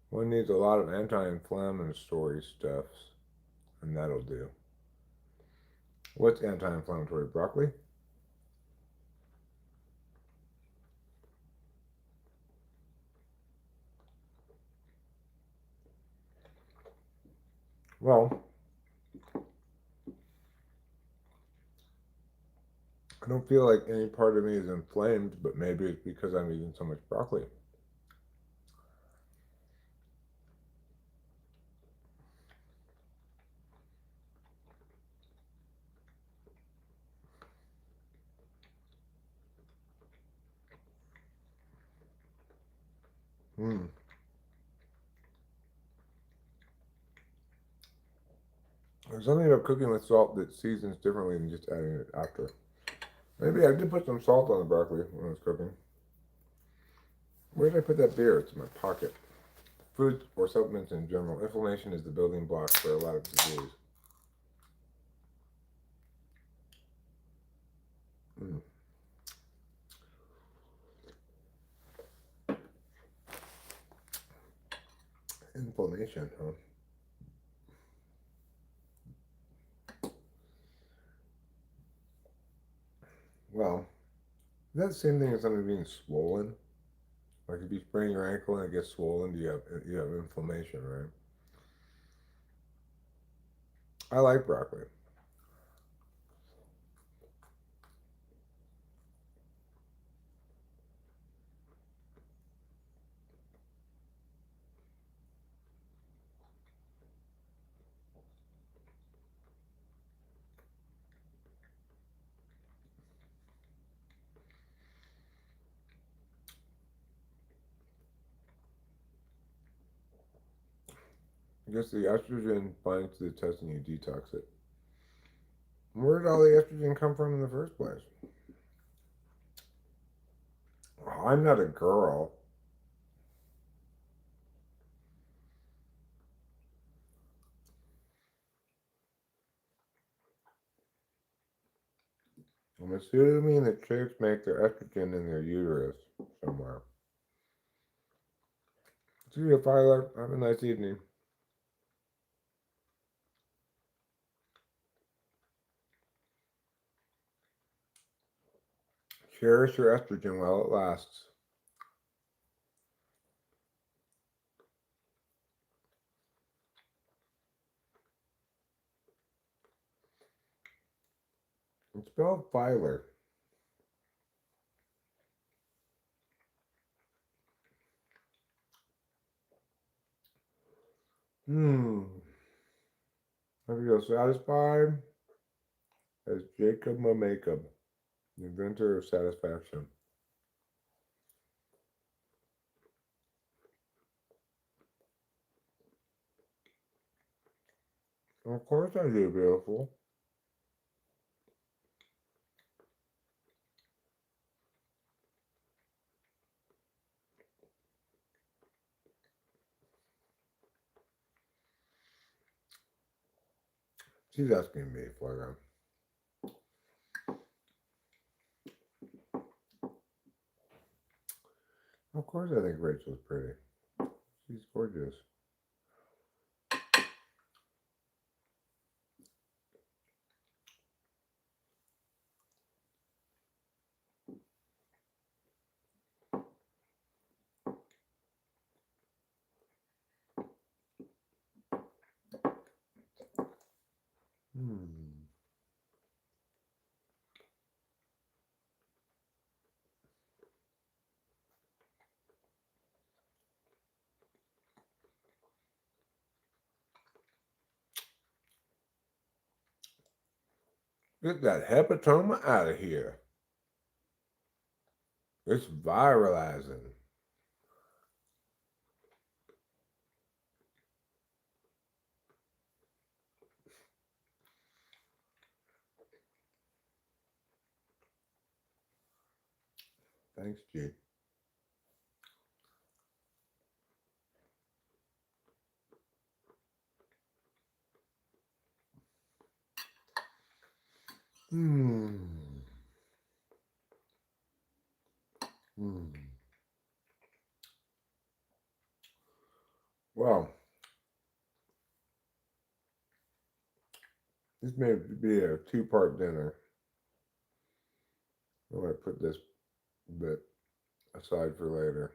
One needs a lot of anti-inflammatory stuffs, and that'll do. What's anti-inflammatory? Broccoli? Well, I don't feel like any part of me is inflamed, but maybe it's because I'm eating so much broccoli. Hmm. There's something about cooking with salt that seasons differently than just adding it after. Maybe I did put some salt on the broccoli when I was cooking. Where did I put that beer? It's in my pocket. Food or supplements in general. Inflammation is the building block for a lot of disease. Mm. Inflammation, huh? Well, is that the same thing as something being swollen? Like if you sprain your ankle and it gets swollen, you have inflammation, right? I like broccoli. I guess the estrogen binds to the intestine, you detox it. Where did all the estrogen come from in the first place? Well, I'm not a girl. I'm assuming that chicks make their estrogen in their uterus somewhere. See you, Tyler. Have a nice evening. Cherish your estrogen while it lasts. It's spelled Filer. I feel satisfied as Jacob Mamacob, the inventor of satisfaction. Of course I do, beautiful. She's asking me for Of course, I think Rachel's pretty. She's gorgeous. Hmm. Get that hepatoma out of here. It's viralizing. Thanks, G. Hmm. Hmm. Well, this may be a two-part dinner. I might put this bit aside for later.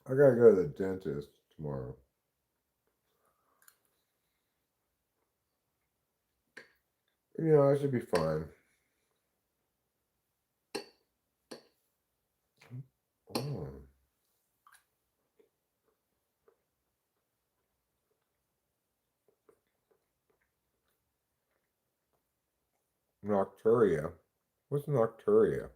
I gotta go to the dentist tomorrow. You know, I should be fine. Oh. Nocturia. What's nocturia?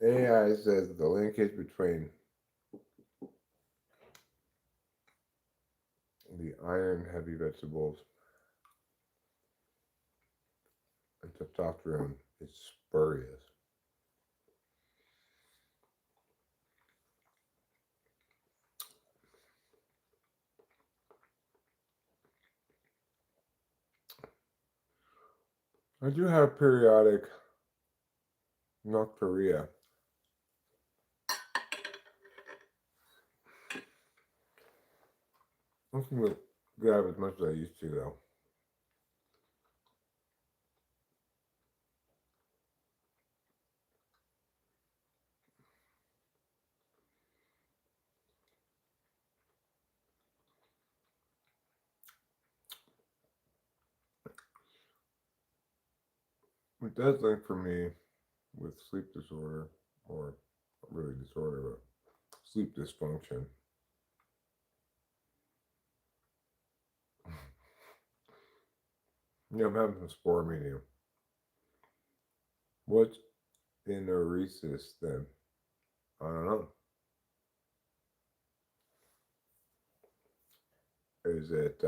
AI says the linkage between the iron-heavy vegetables and testosterone is spurious. I do have periodic nocturia. I'm not gonna grab as much as I used to, though. It does link for me with sleep disorder, or not really disorder, but sleep dysfunction. Yeah, I'm having some spore medium. What's enoresis then? I don't know. Is it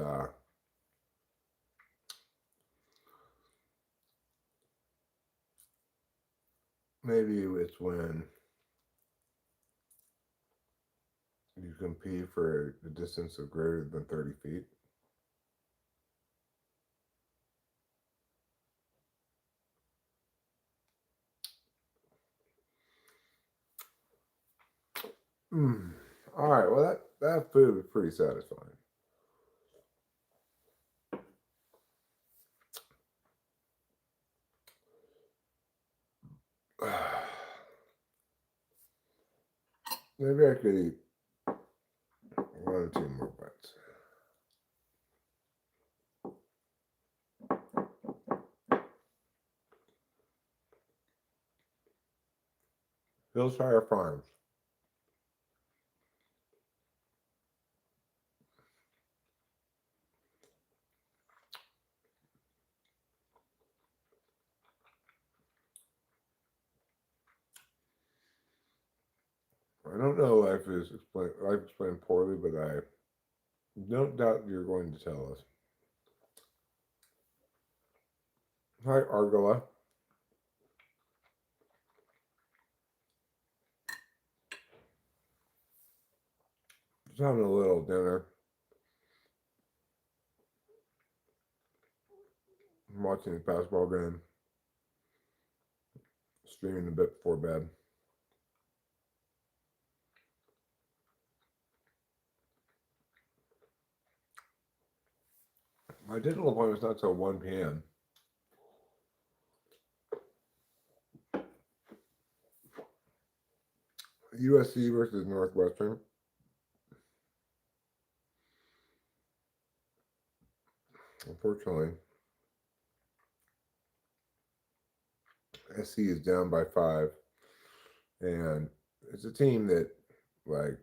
maybe it's when you can pee for a distance of greater than 30 feet? Mm. All right. Well, that food was pretty satisfying. Maybe I could eat one or two more bites. Hillshire Farms. I don't know life explained poorly, but I don't doubt you're going to tell us. Hi, Argala. Just having a little dinner. I'm watching the basketball game. Streaming a bit before bed. My dental appointment's not till 1 p.m. USC versus Northwestern. Unfortunately, SC is down by 5. And it's a team that, like,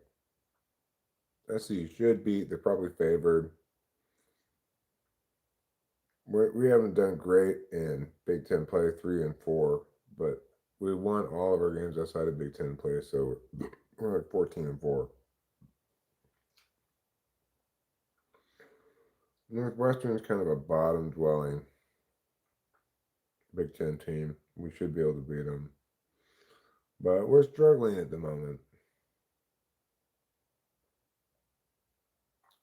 SC should beat. They're probably favored. We haven't done great in Big Ten play 3 and 4, but we won all of our games outside of Big Ten play, so we're like 14 and 4. Northwestern is kind of a bottom dwelling Big Ten team. We should be able to beat them, but we're struggling at the moment.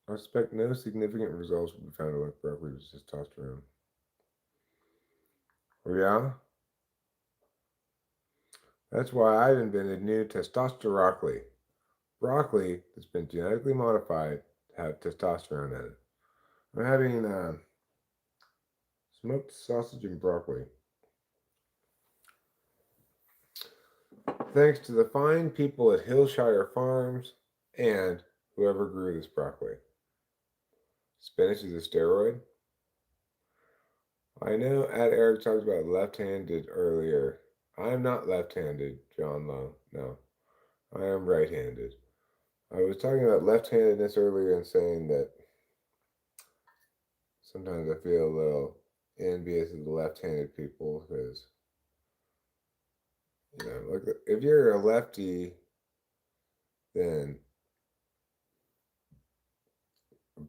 I expect no significant results will be found with broccoli with testosterone. Oh yeah? That's why I've invented new testosterone. Broccoli that's been genetically modified to have testosterone in it. I'm having smoked sausage and broccoli. Thanks to the fine people at Hillshire Farms and whoever grew this broccoli. Spinach is a steroid. I know Ed Eric talked about left-handed earlier. I'm not left-handed, John Lowe. No, I am right-handed. I was talking about left-handedness earlier and saying that sometimes I feel a little envious of the left-handed people because, like if you're a lefty, then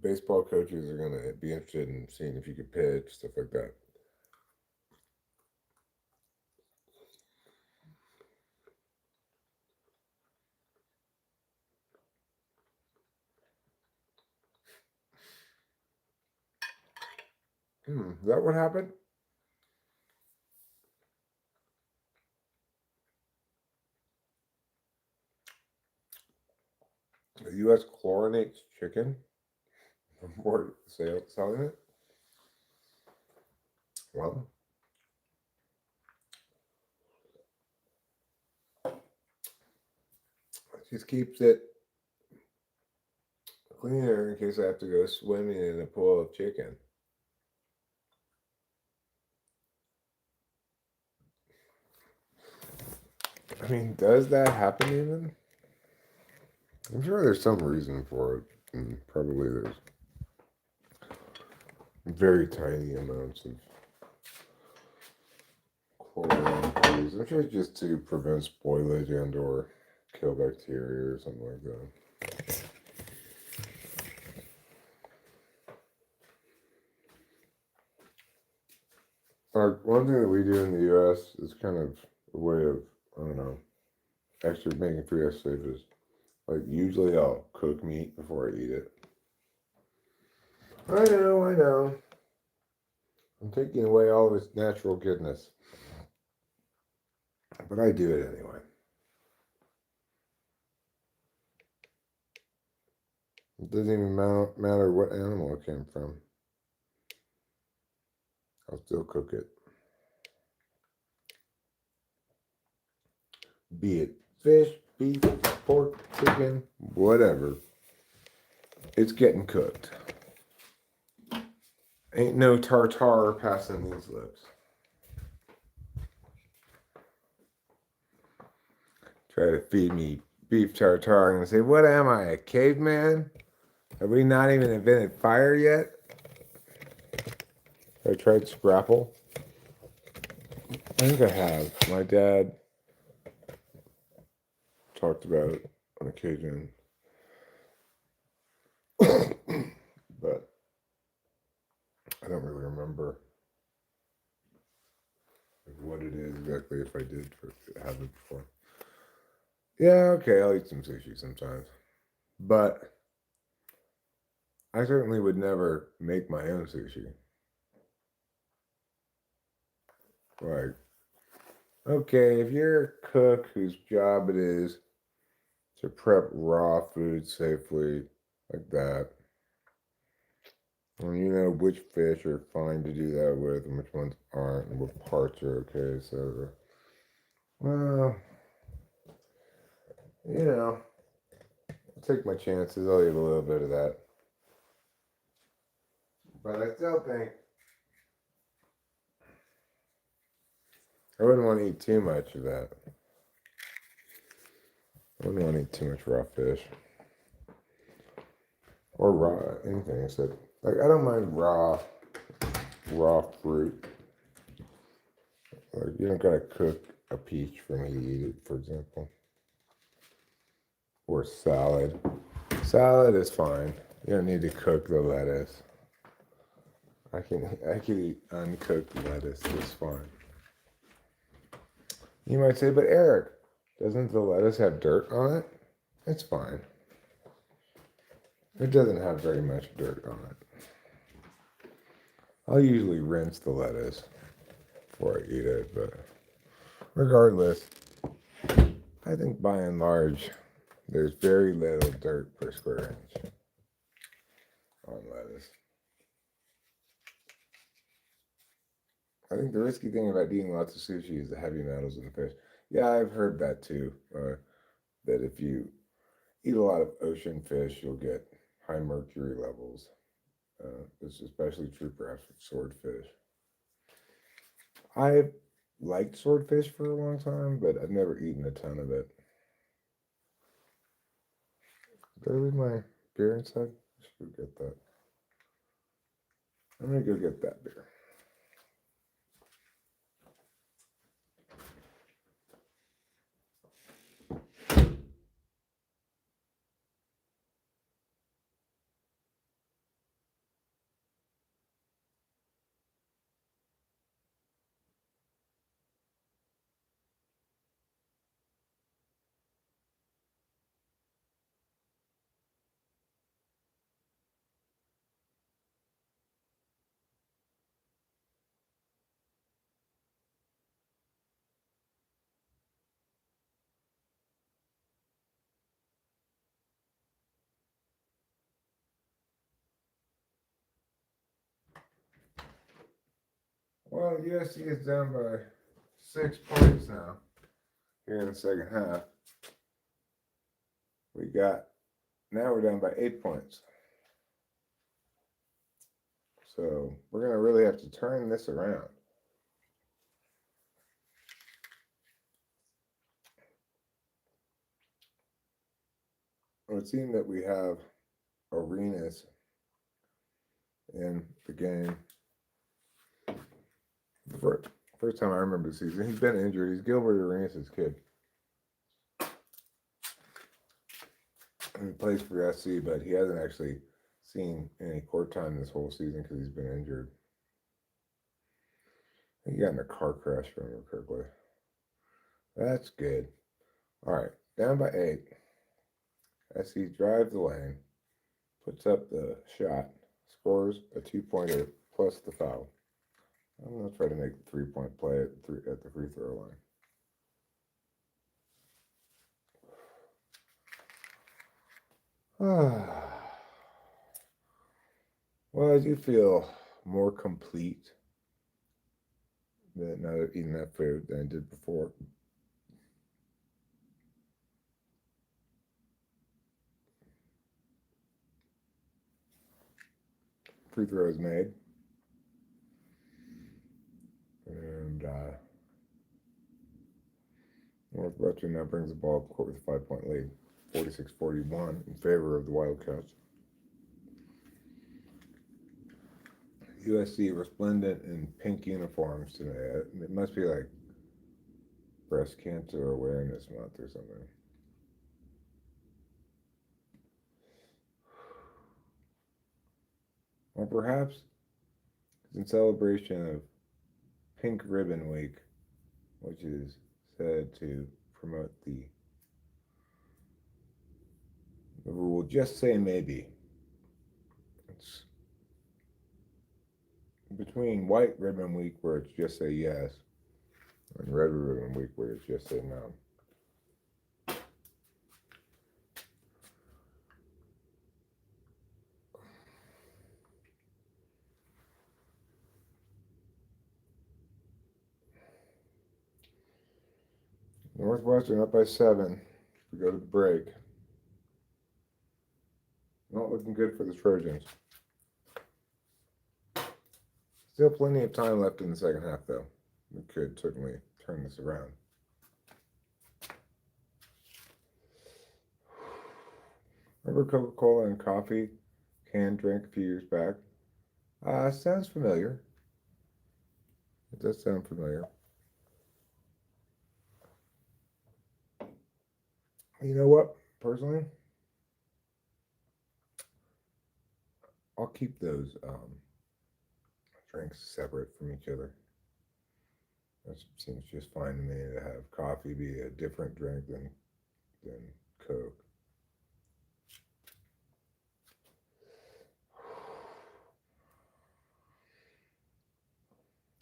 baseball coaches are gonna be interested in seeing if you could pitch, stuff like that. Is that what happened? The U.S. chlorinates chicken before selling it? Well, it just keeps it cleaner in case I have to go swimming in a pool of chicken. I mean, does that happen even? I'm sure there's some reason for it, and probably there's very tiny amounts of chlorine. I'm sure it's just to prevent spoilage and or kill bacteria or something like that. One thing that we do in the U.S. is kind of a way of, I don't know, actually making food as safe as, like, usually I'll cook meat before I eat it. I know. I'm taking away all of its natural goodness. But I do it anyway. It doesn't even matter what animal it came from. I'll still cook it. Be it fish, beef, pork, chicken, whatever. It's getting cooked. Ain't no tartar passing these lips. Try to feed me beef tartare and say, what am I, a caveman? Have we not even invented fire yet? I tried Scrapple. I think I have. My dad talked about it. on occasion. But I don't really remember what it is exactly if I did have it before. Yeah, okay, I'll eat some sushi sometimes. But I certainly would never make my own sushi. Like, okay, if you're a cook whose job it is to prep raw food safely, like that, and you know which fish are fine to do that with and which ones aren't, and what parts are okay, etc. Well, you know, I'll take my chances. I'll eat a little bit of that. But I still think I wouldn't want to eat too much of that. I wouldn't want to eat too much raw fish. Or raw anything except like I don't mind raw fruit. Like you don't gotta cook a peach for me to eat it, for example. Or salad. Salad is fine. You don't need to cook the lettuce. I can eat uncooked lettuce just fine. You might say, but Eric, doesn't the lettuce have dirt on it? It's fine. It doesn't have very much dirt on it. I'll usually rinse the lettuce before I eat it, but regardless, I think by and large, there's very little dirt per square inch on lettuce. I think the risky thing about eating lots of sushi is the heavy metals in the fish. Yeah, I've heard that too. That if you eat a lot of ocean fish, you'll get high mercury levels. This is especially true perhaps with swordfish. I've liked swordfish for a long time, but I've never eaten a ton of it. Did I leave my beer inside? I should go get that. I'm gonna go get that beer. Well, USC is down by 6 points now. Here in the second half, now we're down by 8 points. So we're gonna really have to turn this around. It would seem that we have Arenas in the game. First time I remember the season, he's been injured. He's Gilbert Arenas' kid. And he plays for SC, but he hasn't actually seen any court time this whole season because he's been injured. I think he got in a car crash, if I remember correctly. That's good. All right, down by 8. SC drives the lane, puts up the shot, scores a 2-pointer plus the foul. I'm going to try to make a 3-point play at the free throw line. Well, I do feel more complete now that eating that food than I did before. Free throw is made. And Northwestern now brings the ball up court with a 5-point lead, 46-41 in favor of the Wildcats. USC resplendent in pink uniforms today. It must be like breast cancer awareness month or something. or perhaps in celebration of Pink Ribbon Week, which is said to promote the rule just say maybe. It's between White Ribbon Week, where it's just say yes, and Red Ribbon Week, where it's just say no. Northwestern up by 7. We go to the break. Not looking good for the Trojans. Still plenty of time left in the second half, though. We could certainly turn this around. Remember Coca-Cola and coffee canned drink a few years back? Sounds familiar. It does sound familiar. You know what? Personally, I'll keep those drinks separate from each other. That seems just fine to me to have coffee be a different drink than Coke.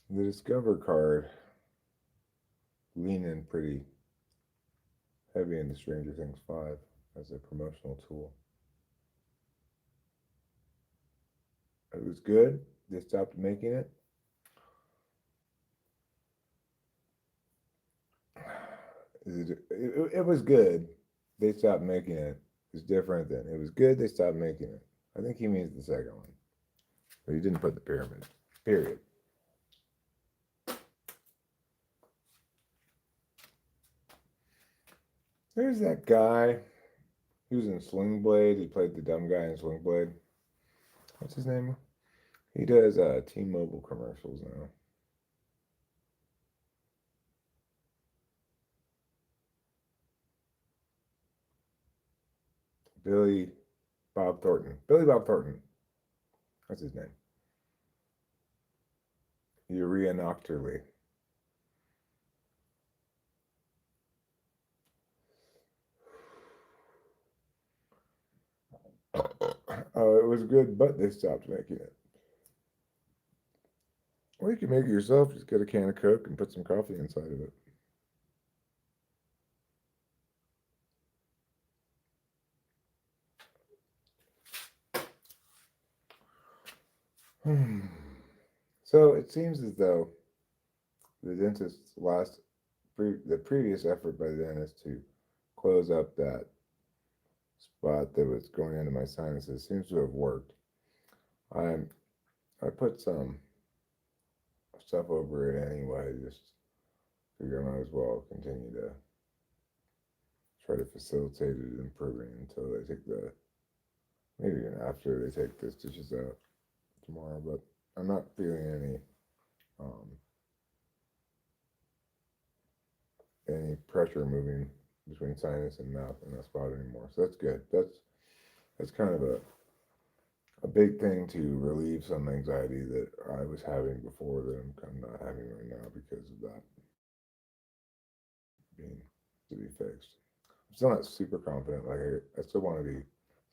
The Discover card leaning pretty heavy into Stranger Things 5 as a promotional tool. It was good. They stopped making it. It was good. They stopped making it. It's different than it was good. They stopped making it. I think he means the second one, but he didn't put the pyramid. Period. There's that guy. He was in Sling Blade. He played the dumb guy in Sling Blade. What's his name? He does T-Mobile commercials now. Billy Bob Thornton. Billy Bob Thornton. That's his name. Urea Nocturly. Oh, it was good, but they stopped making it. Or you can make it yourself. Just get a can of Coke and put some coffee inside of it. So it seems as though the previous effort by the dentist to close up that spot that was going into my sinuses seems to have worked. I put some stuff over it anyway. Just figure I might as well continue to try to facilitate it improving until they take maybe even after they take the stitches out tomorrow. But I'm not feeling any pressure moving between sinus and mouth in that spot anymore. So that's good. That's kind of a big thing to relieve some anxiety that I was having before that I'm kind of not having right now because of that being to be fixed. I'm still not super confident. Like I still want to be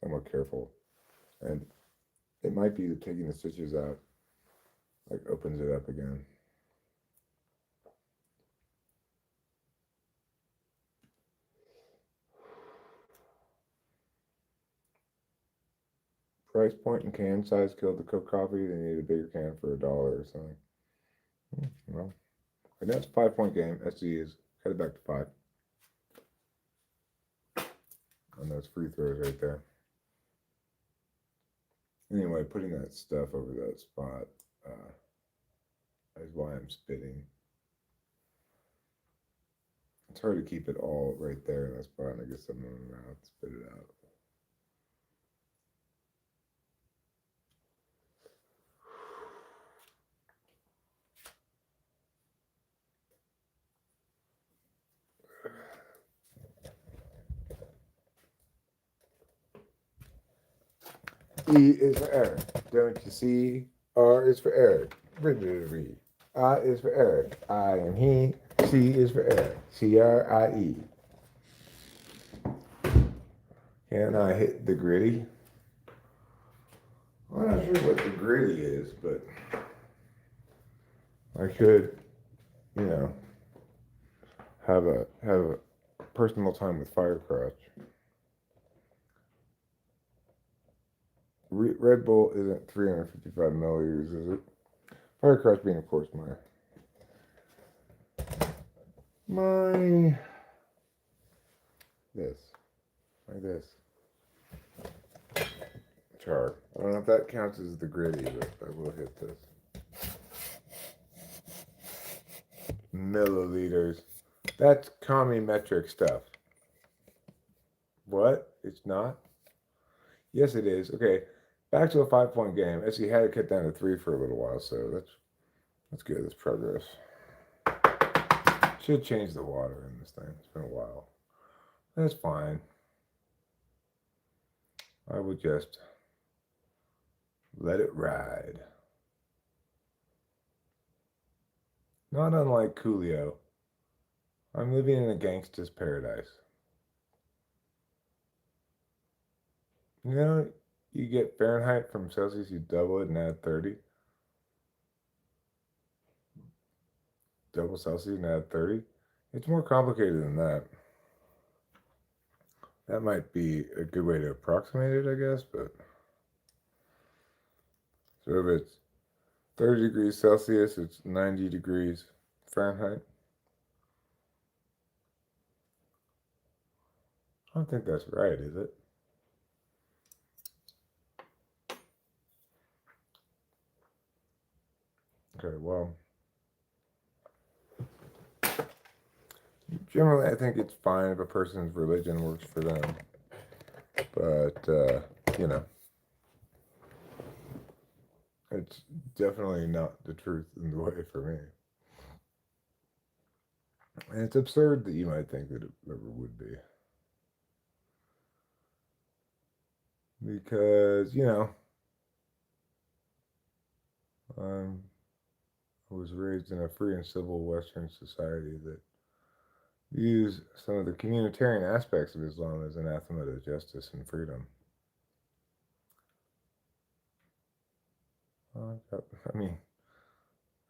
somewhat careful, and it might be that taking the stitches out like opens it up again. Price point and can size killed the Coke coffee. They need a bigger can for $1 or something. Well, I know it's a 5-point game. SC is headed back to 5. And those free throws right there. Anyway, putting that stuff over that spot is why I'm spitting. It's hard to keep it all right there in that spot, and I guess I'm moving around, spit it out. E is for Eric. Don't you see? R is for Eric. I is for Eric. I am he. C is for Eric. CRIE. Can I hit the gritty? I'm not sure what the gritty is, but I could, you know, have a personal time with Firecrotch. Red Bull isn't 355 milliliters, is it? Firecrotch being, of course, my this, like this. Char. I don't know if that counts as the gritty, but I will hit this. Milliliters. That's commie metric stuff. What? It's not? Yes, it is. Okay, back to a 5-point game. As he had it cut down to 3 for a little while, so that's good. That's progress. Should change the water in this thing. It's been a while. That's fine. I would just let it ride. Not unlike Coolio, I'm living in a gangster's paradise. You know, you get Fahrenheit from Celsius, you double it and add 30. Double Celsius and add 30. It's more complicated than that. That might be a good way to approximate it, I guess, but so if it's 30 degrees Celsius, it's 90 degrees Fahrenheit. I don't think that's right, is it? Okay, well, generally I think it's fine if a person's religion works for them. But, you know, it's definitely not the truth in the way for me. And it's absurd that you might think that it ever would be. Because, you know, I was raised in a free and civil Western society that views some of the communitarian aspects of Islam as anathema to justice and freedom. I mean,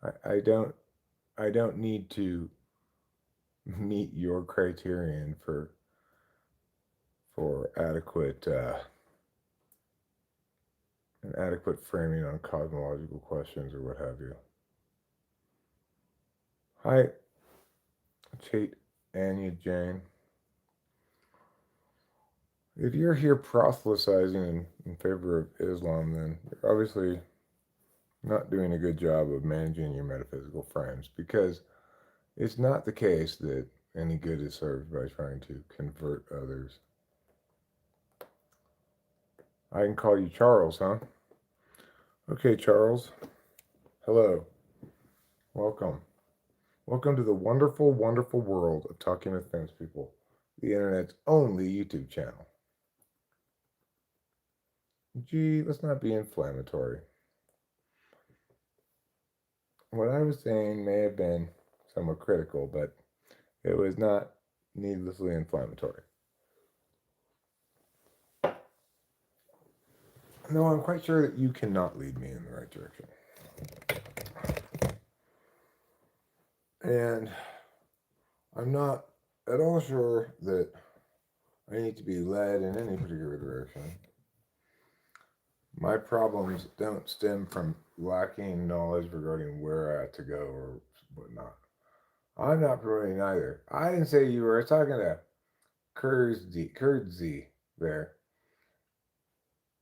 I don't need to meet your criterion for adequate an adequate framing on cosmological questions or what have you. Hi, Chait Anya Jane. If you're here proselytizing in favor of Islam, then you're obviously not doing a good job of managing your metaphysical frames, because it's not the case that any good is served by trying to convert others. I can call you Charles, huh? Okay, Charles. Hello. Welcome. Welcome to the wonderful, wonderful world of Talking with Famous People, the internet's only YouTube channel. Gee, let's not be inflammatory. What I was saying may have been somewhat critical, but it was not needlessly inflammatory. No, I'm quite sure that you cannot lead me in the right direction. And I'm not at all sure that I need to be led in any particular direction. My problems don't stem from lacking knowledge regarding where I ought to go or whatnot. I'm not promoting either. I didn't say you were. I was talking to Kurdsy there.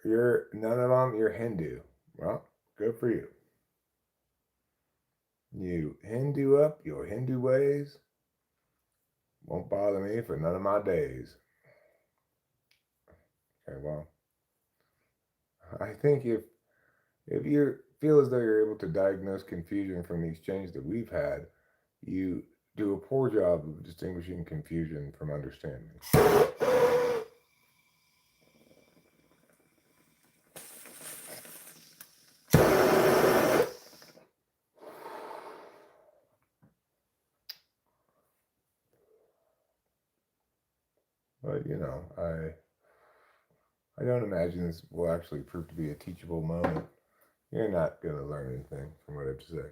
You're none of them. You're Hindu. Well, good for you. You Hindu up your Hindu ways. Won't bother me for none of my days. Okay, well, I think if you feel as though you're able to diagnose confusion from the exchange that we've had, you do a poor job of distinguishing confusion from understanding. But I don't imagine this will actually prove to be a teachable moment. You're not going to learn anything from what I have to say.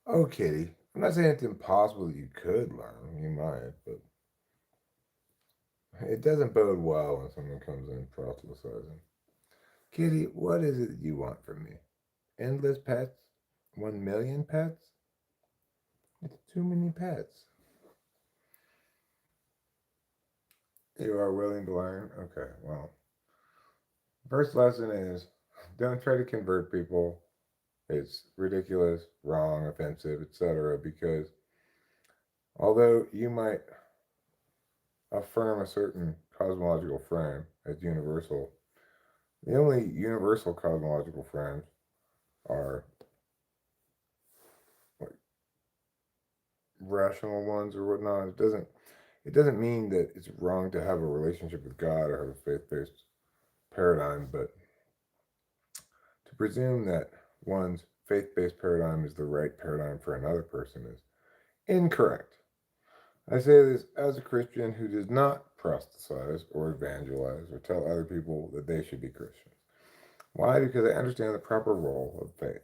Oh, Kitty. I'm not saying it's impossible that you could learn. You might, but it doesn't bode well when someone comes in proselytizing. Kitty, what is it you want from me? Endless pets? 1 million pets? It's too many pets. You are willing to learn? Okay, well. First lesson is don't try to convert people. It's ridiculous, wrong, offensive, etc. Because although you might affirm a certain cosmological frame as universal, the only universal cosmological frames are like rational ones or whatnot. It doesn't mean that it's wrong to have a relationship with God or have a faith-based paradigm, but to presume that one's faith-based paradigm is the right paradigm for another person is incorrect. I say this as a Christian who does not proselytize or evangelize or tell other people that they should be Christians. Why? Because I understand the proper role of faith.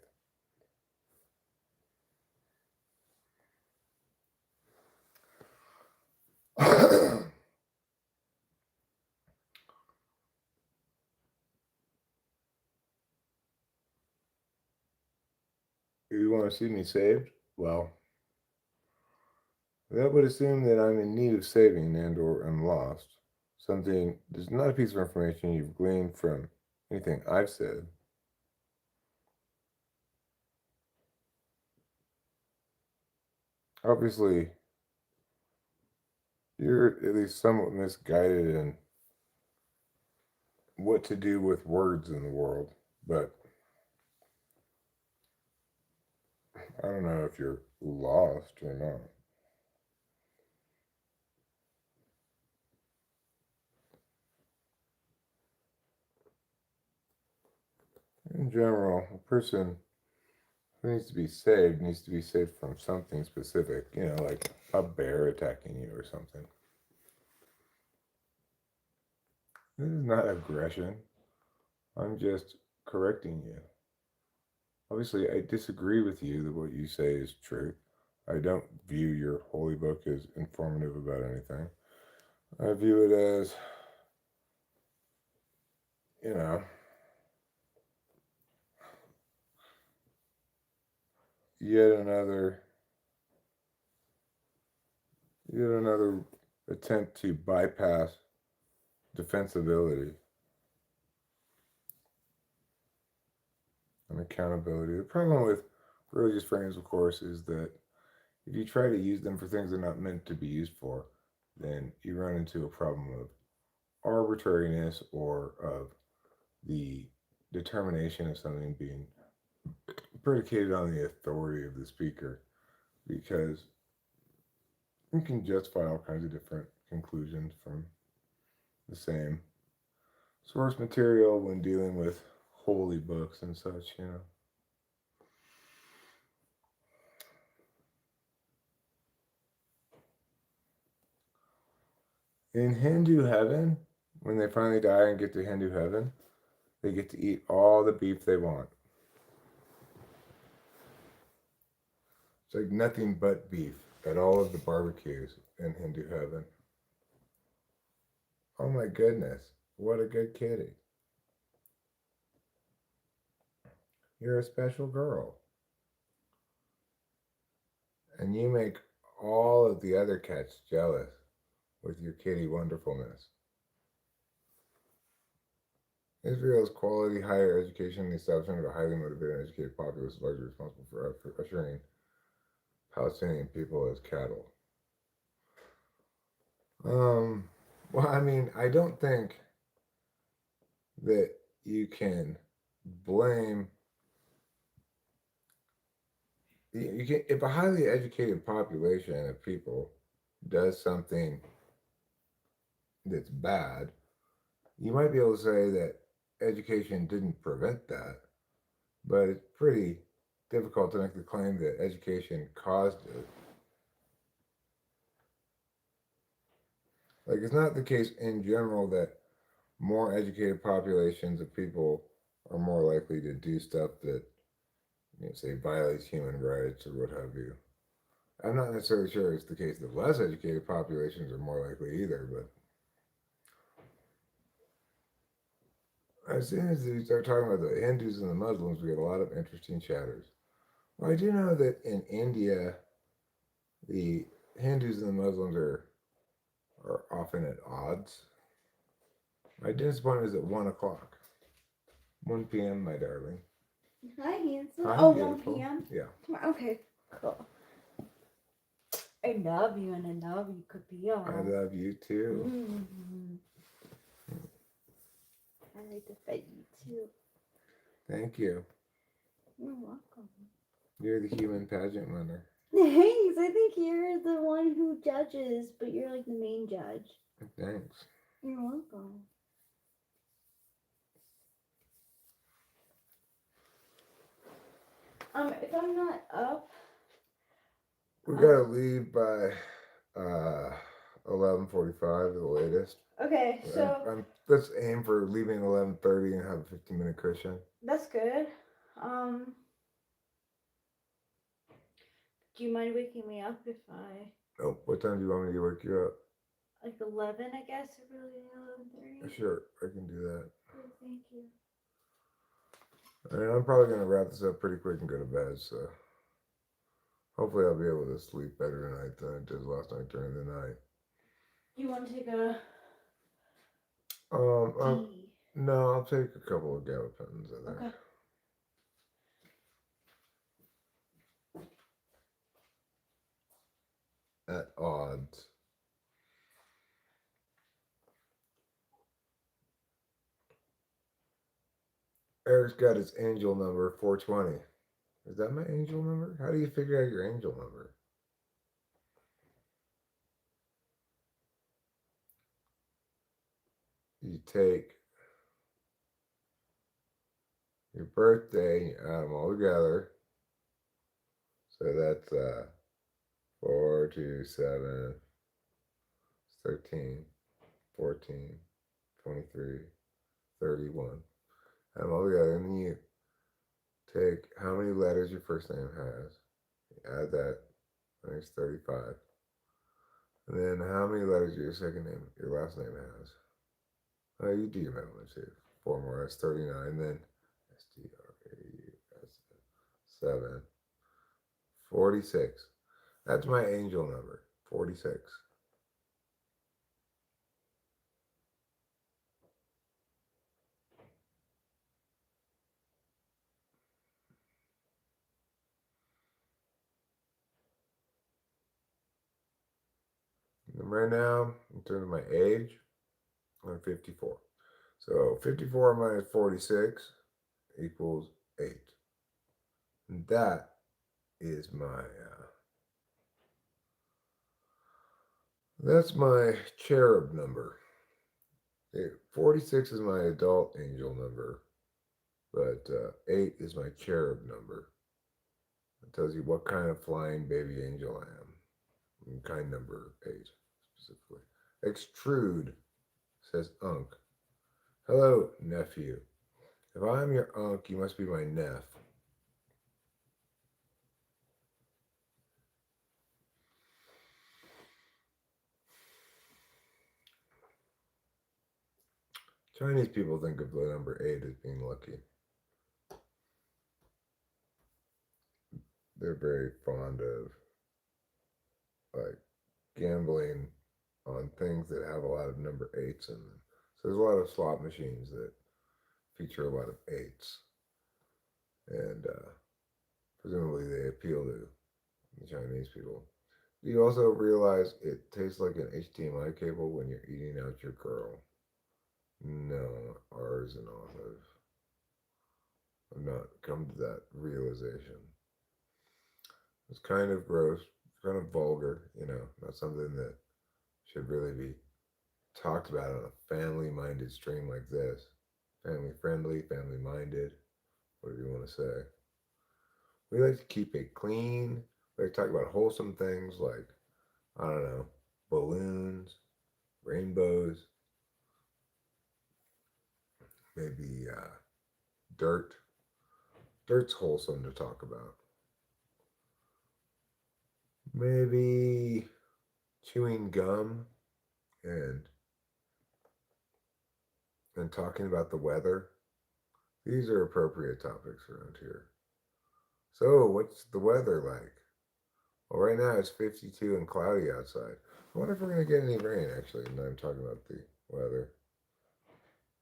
You want to see me saved? Well, that would assume that I'm in need of saving and or am lost. Something is not a piece of information you've gleaned from anything I've said. Obviously, you're at least somewhat misguided in what to do with words in the world, but I don't know if you're lost or not. In general, a person who needs to be saved from something specific, like a bear attacking you or something. This is not aggression. I'm just correcting you. Obviously, I disagree with you that what you say is true. I don't view your holy book as informative about anything. I view it as, you know, yet another yet another attempt to bypass defensibility and accountability. The problem with religious frames, of course, is that if you try to use them for things they're not meant to be used for, then you run into a problem of arbitrariness or of the determination of something being predicated on the authority of the speaker, because you can justify all kinds of different conclusions from the same source material when dealing with holy books and such. In Hindu heaven, when they finally die and get to Hindu heaven, they get to eat all the beef they want. It's like nothing but beef at all of the barbecues in Hindu heaven. Oh my goodness, what a good kitty. You're a special girl. And you make all of the other cats jealous with your kitty wonderfulness. Israel's quality higher education and the establishment of a highly motivated and educated populace is largely responsible for ushering Palestinian people as cattle. Well, I mean, I don't think that you can blame. You can, if a highly educated population of people does something that's bad, you might be able to say that education didn't prevent that, but it's pretty difficult to make the claim that education caused it. Like, it's not the case in general that more educated populations of people are more likely to do stuff that, say, violates human rights or what have you. I'm not necessarily sure it's the case that less educated populations are more likely either, but as soon as you start talking about the Hindus and the Muslims, we get a lot of interesting chatters. Well, I do know that in India, the Hindus and the Muslims are often at odds. My dentist appointment is at 1 o'clock. 1 p.m., my darling. Hi, handsome. Hi, Oh, 1 beautiful. p.m.? Yeah. Okay, cool. I love you and I love you, Kapil. I love you too. Mm-hmm. I like to pet you too. Thank you. You're welcome. You're the human pageant winner. Thanks. I think you're the one who judges, but you're like the main judge. Thanks. You're welcome. If I'm not up, We gotta leave by 11:45 at the latest. okay, so let's aim for leaving 11:30 and have a 15-minute cushion. that's good. Do you mind waking me up if I Oh, what time do you want me to wake you up? like 11? I guess really 11:30. Sure, I can do that. Oh, thank you. I mean, I'm probably gonna wrap this up pretty quick and go to bed, so hopefully I'll be able to sleep better tonight than I did last night during the night. You want to take a tea? No, I'll take a couple of gabapentins, I think. Okay. At odds. Eric's got his angel number 420. Is that my angel number? How do you figure out your angel number? You take your birthday and you add them all together. So that's 4, 2, 7, 13, 14, 23, 31. Add them all together, and then you take how many letters your first name has. You add that, and it's 35. And then how many letters your second name, your last name has. Oh, you do your middle name too. 4 more, that's 39. Then STRAUS 7. 46. That's my angel number. 46. And right now, in terms of my age, I'm 54. So 54 minus 46 equals 8. And that is that's my cherub number. 46 is my adult angel number, but 8 is my cherub number. It tells you what kind of flying baby angel I am. And kind number 8 specifically. Extrude says Unc. Hello, nephew. If I'm your Unc, you must be my neph. Chinese people think of the number 8 as being lucky. They're very fond of like gambling on things that have a lot of number 8s in them. So there's a lot of slot machines that feature a lot of 8s. And presumably they appeal to the Chinese people. You also realize it tastes like an HDMI cable when you're eating out your curl. No, ours and olive. I've not come to that realization. It's kind of gross, kind of vulgar, not something that should really be talked about on a family-minded stream like this. Family-friendly, family-minded, whatever you want to say. We like to keep it clean. We like to talk about wholesome things like, I don't know, balloons, rainbows, maybe dirt. Dirt's wholesome to talk about. Maybe chewing gum and talking about the weather. These are appropriate topics around here. So, what's the weather like? Well, right now it's 52 and cloudy outside. I wonder if we're going to get any rain, actually. Now I'm talking about the weather.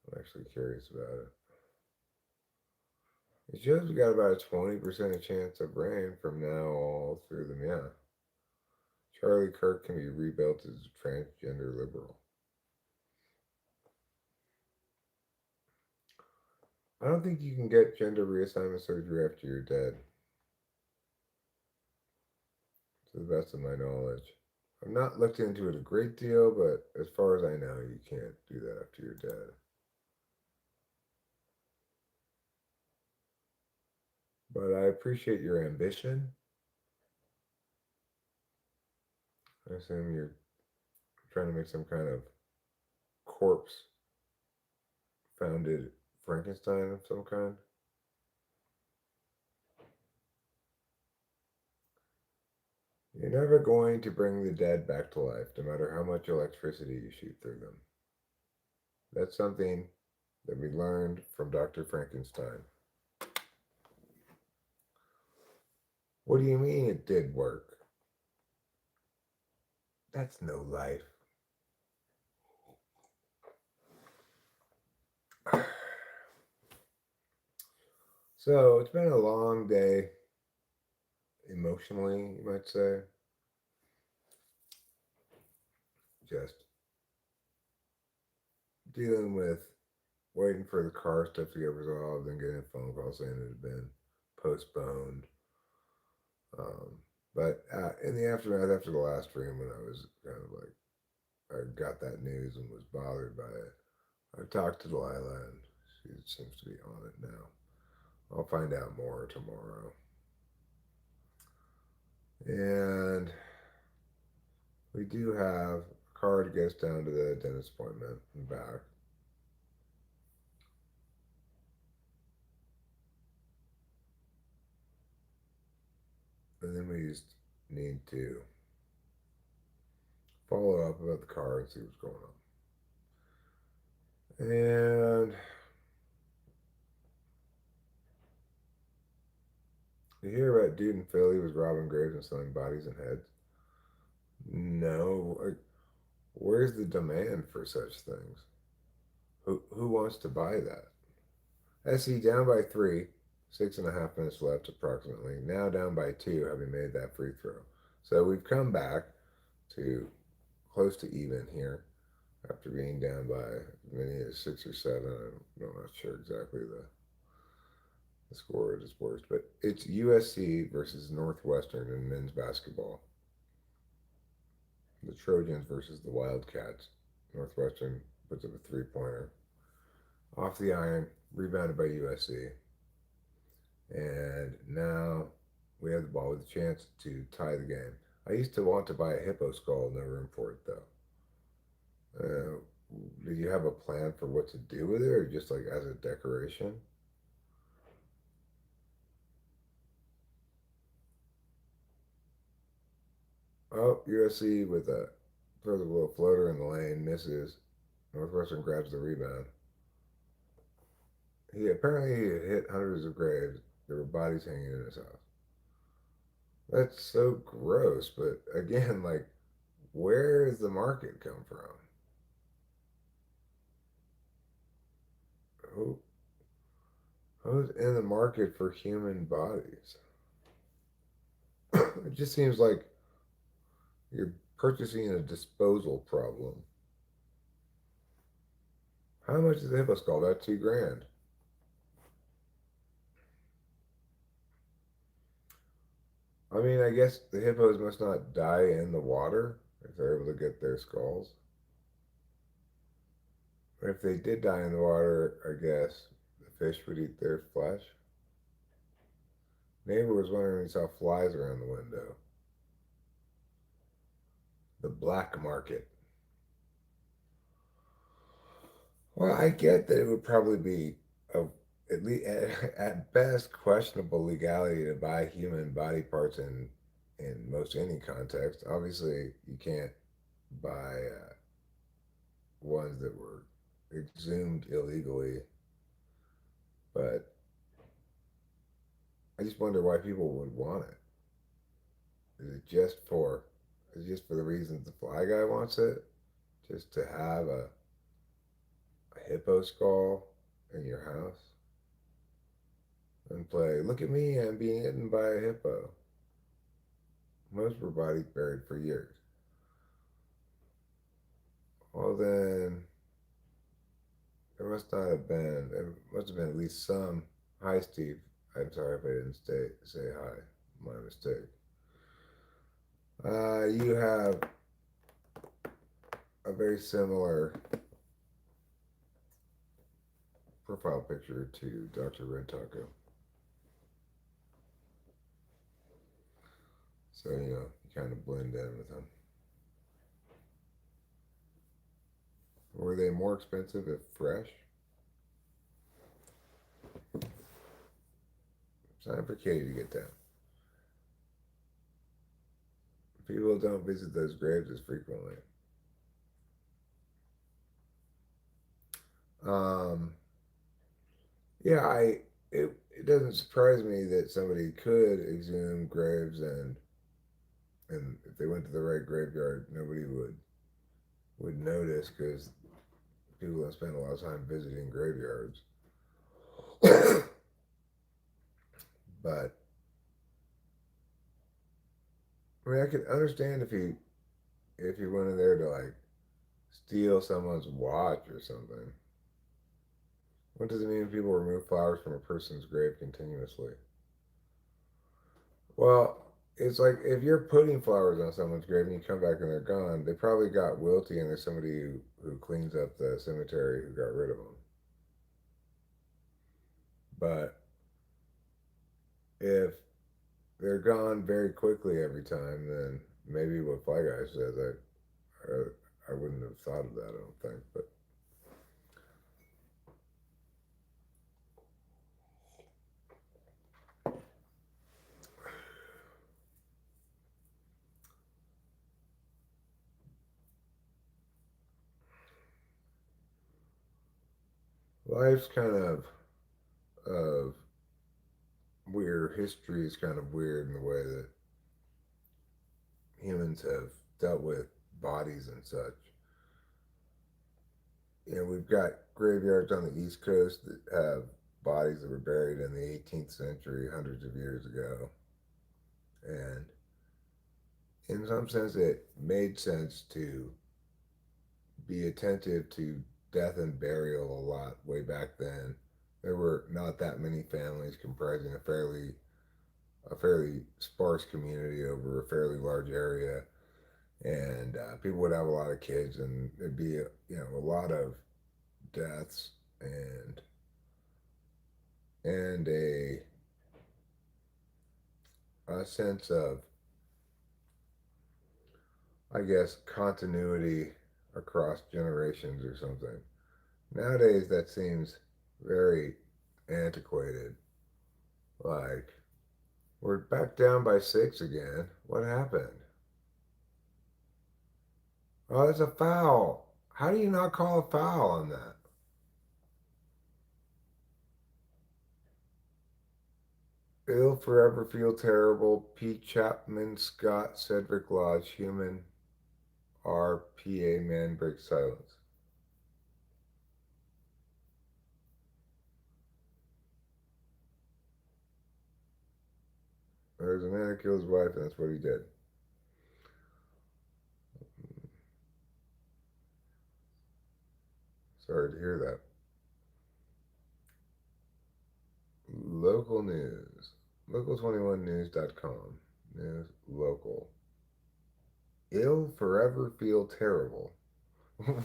I'm actually curious about it. It shows we got about a 20% chance of rain from now all through the yeah. Charlie Kirk can be rebuilt as a transgender liberal. I don't think you can get gender reassignment surgery after you're dead, to the best of my knowledge. I've not looked into it a great deal, but as far as I know, you can't do that after you're dead. But I appreciate your ambition. I assume you're trying to make some kind of corpse founded Frankenstein of some kind. You're never going to bring the dead back to life, no matter how much electricity you shoot through them. That's something that we learned from Dr. Frankenstein. What do you mean it did work? That's no life. So it's been a long day, emotionally, you might say. Just dealing with waiting for the car stuff to get resolved and getting a phone call saying it had been postponed. Um, but in the aftermath, after the last dream, when I was kind of like, I got that news and was bothered by it, I talked to Delilah and she seems to be on it now. I'll find out more tomorrow. And we do have a car to get us down to the dentist appointment and back. And then we just need to follow up about the car and see what's going on. And you hear about dude in Philly was robbing graves and selling bodies and heads? No. Like, where's the demand for such things? Who wants to buy that? SE down by three, 6.5 minutes left approximately. Now down by two, having made that free throw. So we've come back to close to even here after being down by as many as 6 or 7. I'm not sure exactly the score it is worst, but it's USC versus Northwestern in men's basketball. The Trojans versus the Wildcats. Northwestern puts up a 3-pointer off the iron, rebounded by USC. And now we have the ball with a chance to tie the game. I used to want to buy a hippo skull, no room for it though. Do you have a plan for what to do with it, or just like as a decoration? Oh, USC with a throws a little floater in the lane, misses. Northwestern grabs the rebound. He apparently hit hundreds of graves. There were bodies hanging in his house. That's so gross, but again, like, where does the market come from? Who who's in the market for human bodies? It just seems like you're purchasing a disposal problem. How much is the hippo skull? About 2 grand. I mean, I guess the hippos must not die in the water if they're able to get their skulls. Or if they did die in the water, I guess the fish would eat their flesh. Neighbor was wondering when he saw flies around the window. The black market. Well, I get that it would probably be a, at least at best questionable legality to buy human body parts in most any context. Obviously, you can't buy ones that were exhumed illegally, but I just wonder why people would want it. Is it just for is it just for the reasons the fly guy wants it? Just to have a hippo skull in your house and play, look at me, I'm being eaten by a hippo. Most were bodies buried for years. Well, then there must have been at least some. Hi, Steve. I'm sorry if I didn't say hi. My mistake. You have a very similar profile picture to Dr. Red Taco. So, you kind of blend in with them. Were they more expensive if fresh? It's time for Katie to get down. People don't visit those graves as frequently. Um, yeah, it doesn't surprise me that somebody could exhume graves and if they went to the right graveyard, nobody would notice because people don't spend a lot of time visiting graveyards. But I mean, I could understand if he went in there to like steal someone's watch or something. What does it mean if people remove flowers from a person's grave continuously? Well, it's like if you're putting flowers on someone's grave and you come back and they're gone, they probably got wilty and there's somebody who cleans up the cemetery who got rid of them. But if they're gone very quickly every time, then maybe what Fly Guy says, I wouldn't have thought of that, I don't think. But life's kind of weird. History is kind of weird in the way that humans have dealt with bodies and such. We've got graveyards on the East Coast that have bodies that were buried in the 18th century, hundreds of years ago. And in some sense, it made sense to be attentive to death and burial a lot way back then. There were not that many families comprising a fairly sparse community over a fairly large area, and people would have a lot of kids, and there'd be a lot of deaths and a sense of, I guess, continuity across generations or something. Nowadays, that seems very antiquated. Like, we're back down by 6 again. What happened? Oh, it's a foul. How do you not call a foul on that? Ill forever feel terrible. Pete Chapman, Scott, Cedric Lodge, human, RPA man breaks silence. There's a man who killed his wife, and that's what he did. Sorry to hear that. Local news. Local21news.com. News local. Ill forever feel terrible.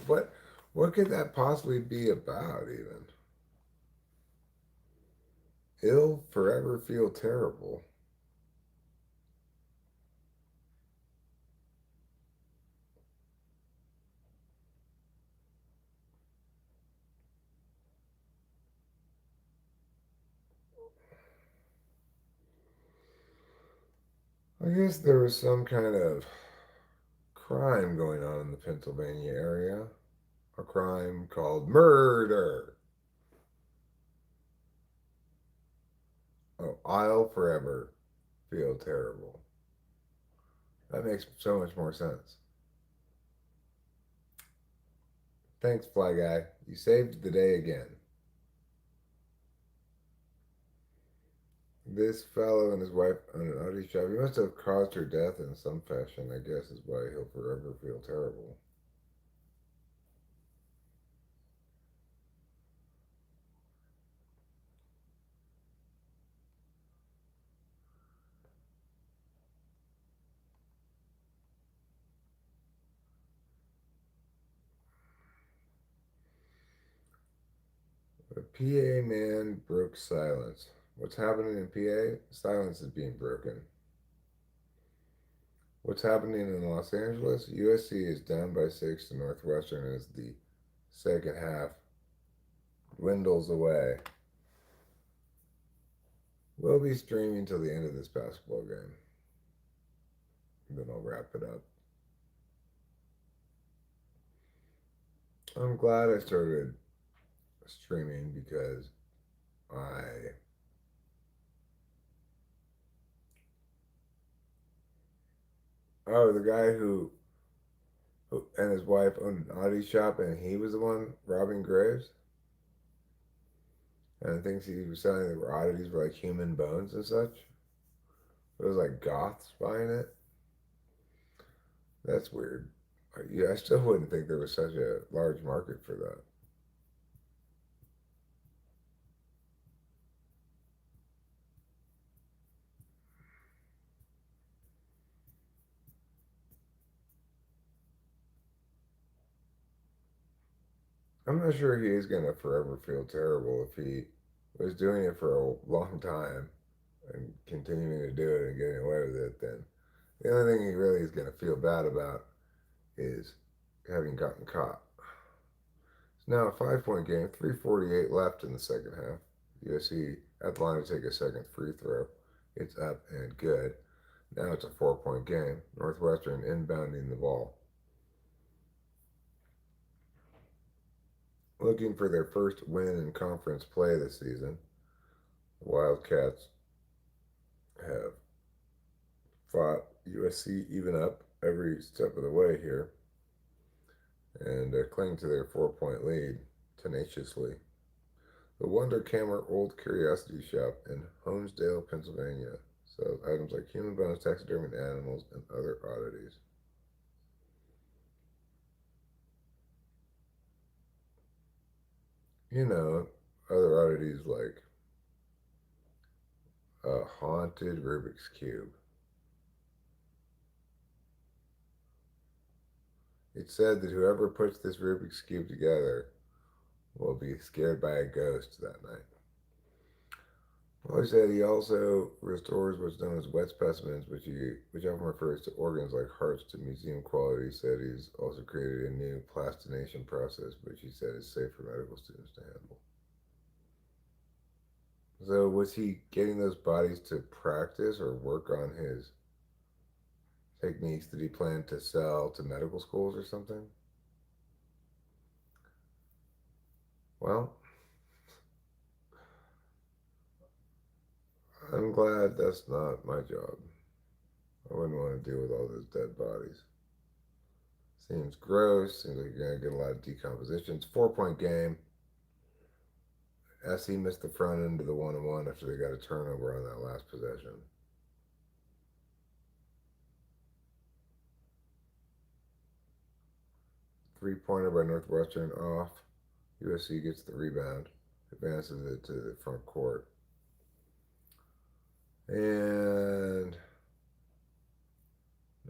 what what could that possibly be about even? Ill forever feel terrible. I guess there was some kind of crime going on in the Pennsylvania area. A crime called murder. Oh, I'll forever feel terrible. That makes so much more sense. Thanks, Fly Guy. You saved the day again. This fellow and his wife own an auto shop. He must have caused her death in some fashion, I guess, is why he'll forever feel terrible. A PA man broke silence. What's happening in PA? Silence is being broken. What's happening in Los Angeles? USC is down by 6 to Northwestern as the second half dwindles away. We'll be streaming till the end of this basketball game. Then I'll wrap it up. I'm glad I started streaming because I the guy who and his wife owned an Audi shop and he was the one robbing graves and thinks he was selling the oddities were like human bones and such. It was like goths buying it. That's weird. Yeah, I still wouldn't think there was such a large market for that. I'm not sure he is gonna forever feel terrible if he was doing it for a long time and continuing to do it and getting away with it. Then the only thing he really is gonna feel bad about is having gotten caught. It's now a 5 point game, 3:48 left in the second half. USC at the line to take a second free throw. It's up and good. Now it's a 4 point game. Northwestern inbounding the ball. Looking for their first win in conference play this season. The Wildcats have fought USC even up every step of the way here and cling to their 4 point lead tenaciously. The Wonder Camera Old Curiosity Shop in Honesdale, Pennsylvania sells items like human bones, taxidermied animals, and other oddities. You know, other oddities like a haunted Rubik's Cube. It's said that whoever puts this Rubik's Cube together will be scared by a ghost that night. Well, he said he also restores what's known as wet specimens, which often refers to organs like hearts to museum quality. He said he's also created a new plastination process, which he said is safe for medical students to handle. So was he getting those bodies to practice or work on his techniques that he planned to sell to medical schools or something? Well, I'm glad that's not my job. I wouldn't want to deal with all those dead bodies. Seems gross. Seems like you're going to get a lot of decompositions. 4 point game. SC missed the front end of the 1-on-1 after they got a turnover on that last possession. Three-pointer by Northwestern off. USC gets the rebound. Advances it to the front court. And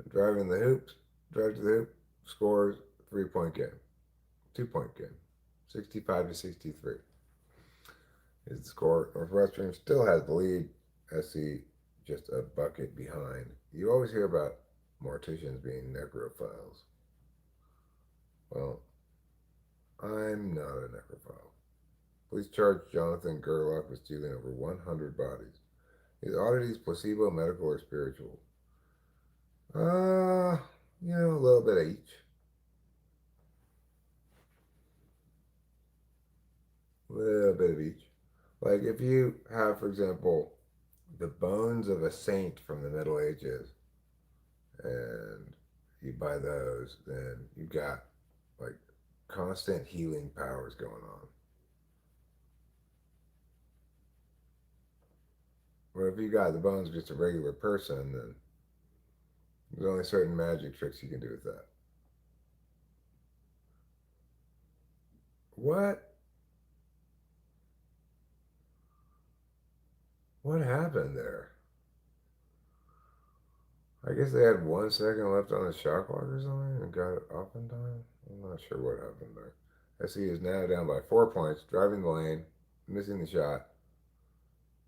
driving the hoops. Drive to the hoop. Scores. 3 point game. 2 point game. 65 to 63 is the score. Northwestern still has the lead. SC just a bucket behind. You always hear about morticians being necrophiles. Well, I'm not a necrophile. Police charge Jonathan Gerlach with stealing over 100 bodies. Is oddities placebo, medical, or spiritual? Uh, a little bit of each. A little bit of each. Like if you have, for example, the bones of a saint from the Middle Ages, and you buy those, then you got like constant healing powers going on. Or if you got the bones of just a regular person, then there's only certain magic tricks you can do with that. What? What happened there? I guess they had 1 second left on the shot clock or something and got it up in time. I'm not sure what happened there. SC is now down by 4 points, driving the lane, missing the shot,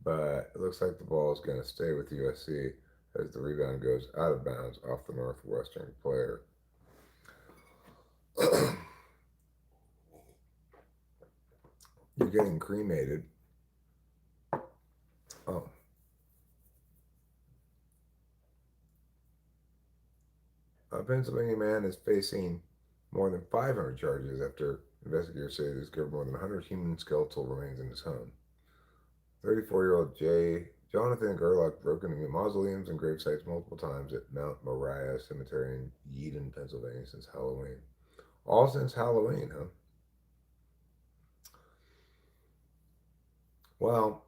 but it looks like the ball is going to stay with USC as the rebound goes out of bounds off the Northwestern player. You're getting cremated. Oh, a Pennsylvania man is facing more than 500 charges after investigators say they discovered more than 100 human skeletal remains in his home. 34-year-old Jonathan Gerlach broke into mausoleums and grave sites multiple times at Mount Moriah Cemetery in Yeadon, Pennsylvania since Halloween. All since Halloween, huh? Well,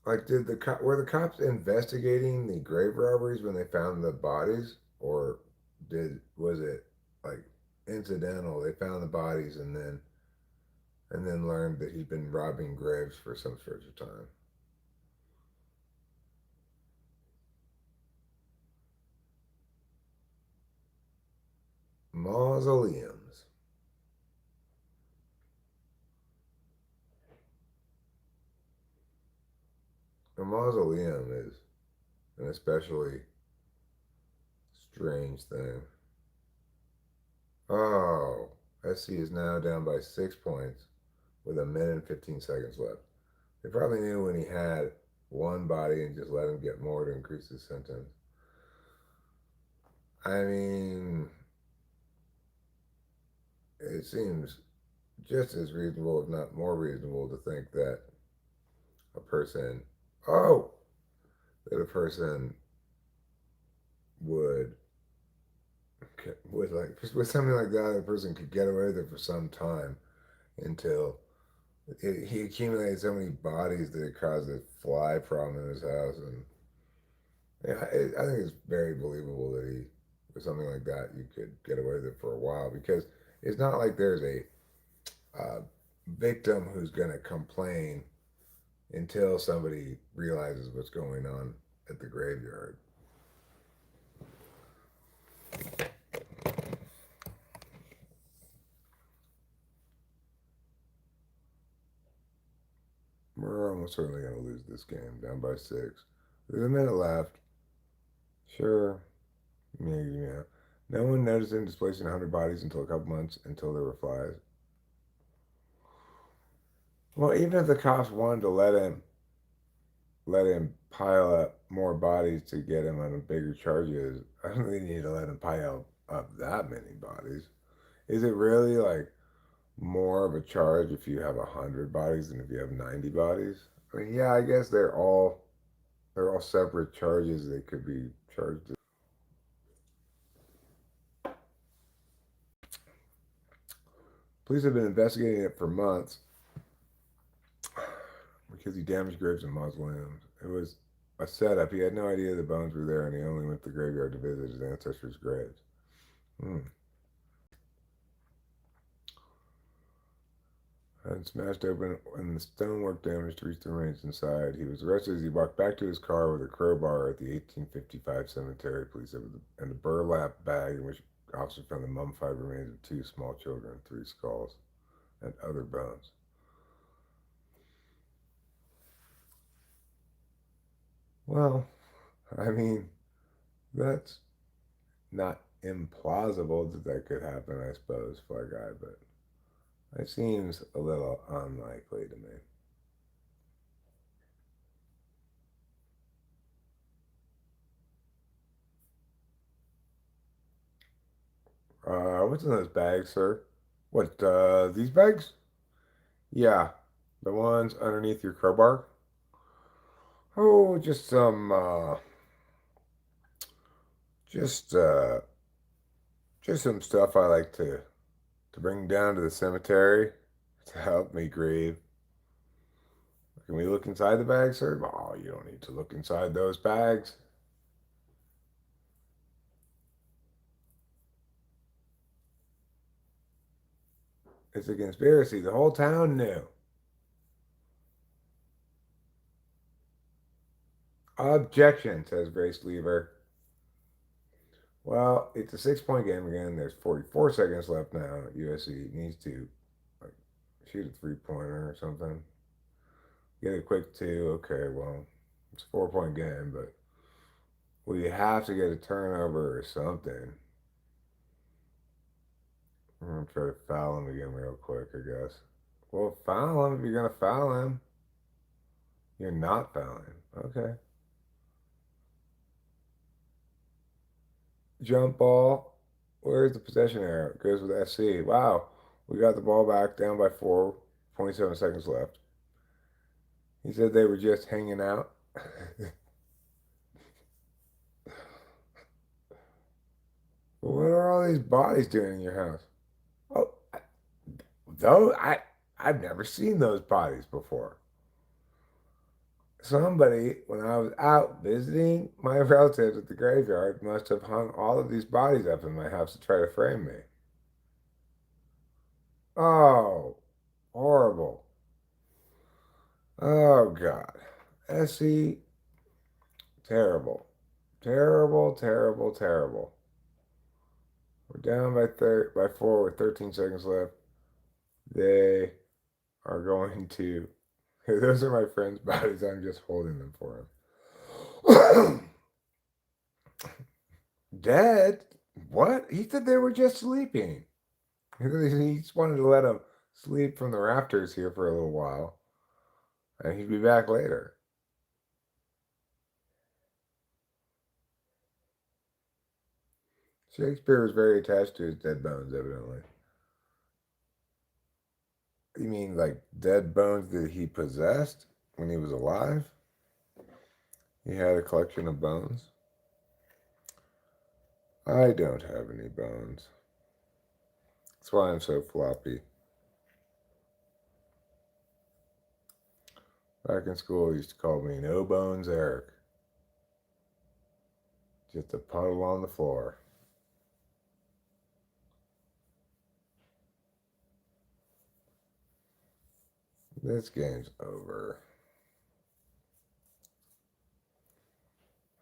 like, were the cops investigating the grave robberies when they found the bodies, or did was it like incidental? They found the bodies and then learned that he'd been robbing graves for some stretch of time. Mausoleums. A mausoleum is an especially strange thing. Oh, SC is now down by 6 points with a minute and 15 seconds left. They probably knew when he had one body and just let him get more to increase his sentence. I mean, it seems just as reasonable, if not more reasonable, to think that a person, oh, that a person would, like, with something like that, a person could get away with it for some time until he accumulated so many bodies that it caused a fly problem in his house. And yeah, I think it's very believable that with something like that, you could get away with it for a while because it's not like there's a victim who's going to complain until somebody realizes what's going on at the graveyard. We're almost certainly going to lose this game, down by 6. There's a minute left. Sure. Yeah. No one noticed him displacing 100 bodies until a couple months until there were flies. Well, even if the cops wanted to let him pile up more bodies to get him on bigger charges, I don't think they need to let him pile up that many bodies. Is it really like more of a charge if you have 100 bodies than if you have 90 bodies? I mean, yeah, I guess they're all separate charges they could be charged. Police have been investigating it for months because he damaged graves and mausoleums. It was a setup. He had no idea the bones were there, and he only went to the graveyard to visit his ancestors' graves. Hmm. And smashed open, and the stonework damage reached the remains inside. He was arrested as he walked back to his car with a crowbar at the 1855 cemetery. Police said, and a burlap bag in which officers found the mummified remains of 2 small children, 3 skulls, and other bones. Well, I mean, that's not implausible that could happen, I suppose, for a guy, but it seems a little unlikely to me. What's in those bags, sir? What, these bags? Yeah, the ones underneath your crowbar? Oh, just, uh, just some stuff I like to bring down to the cemetery to help me grieve. Can we look inside the bag, sir? Oh, you don't need to look inside those bags. It's a conspiracy. The whole town knew. Objection, says Grace Lever. Well, it's a 6 point game again. There's 44 seconds left now. USC needs to like shoot a 3 pointer or something. Get a quick two. Okay, well, it's a 4 point game, but we have to get a turnover or something. I'm gonna try to foul him again real quick, I guess. Well, foul him if you're gonna foul him. You're not fouling. Okay. Jump ball. Where's the possession arrow? It goes with SC. Wow. We got the ball back down by 4. 27 seconds left. He said they were just hanging out. What are all these bodies doing in your house? Oh, though I've never seen those bodies before. Somebody, when I was out visiting my relatives at the graveyard, must have hung all of these bodies up in my house to try to frame me. Oh, horrible. Oh God. Essie, terrible. Terrible, terrible, terrible. We're down by 4 with 13 seconds left. They are going to. Those are my friends' bodies. I'm just holding them for him. Dead? What? He said they were just sleeping. He just wanted to let them sleep from the rafters here for a little while, and he'd be back later. Shakespeare was very attached to his dead bones, evidently. You mean like dead bones that he possessed when he was alive? He had a collection of bones? I don't have any bones. That's why I'm so floppy. Back in school, he used to call me No Bones Eric. Just a puddle on the floor. This game's over.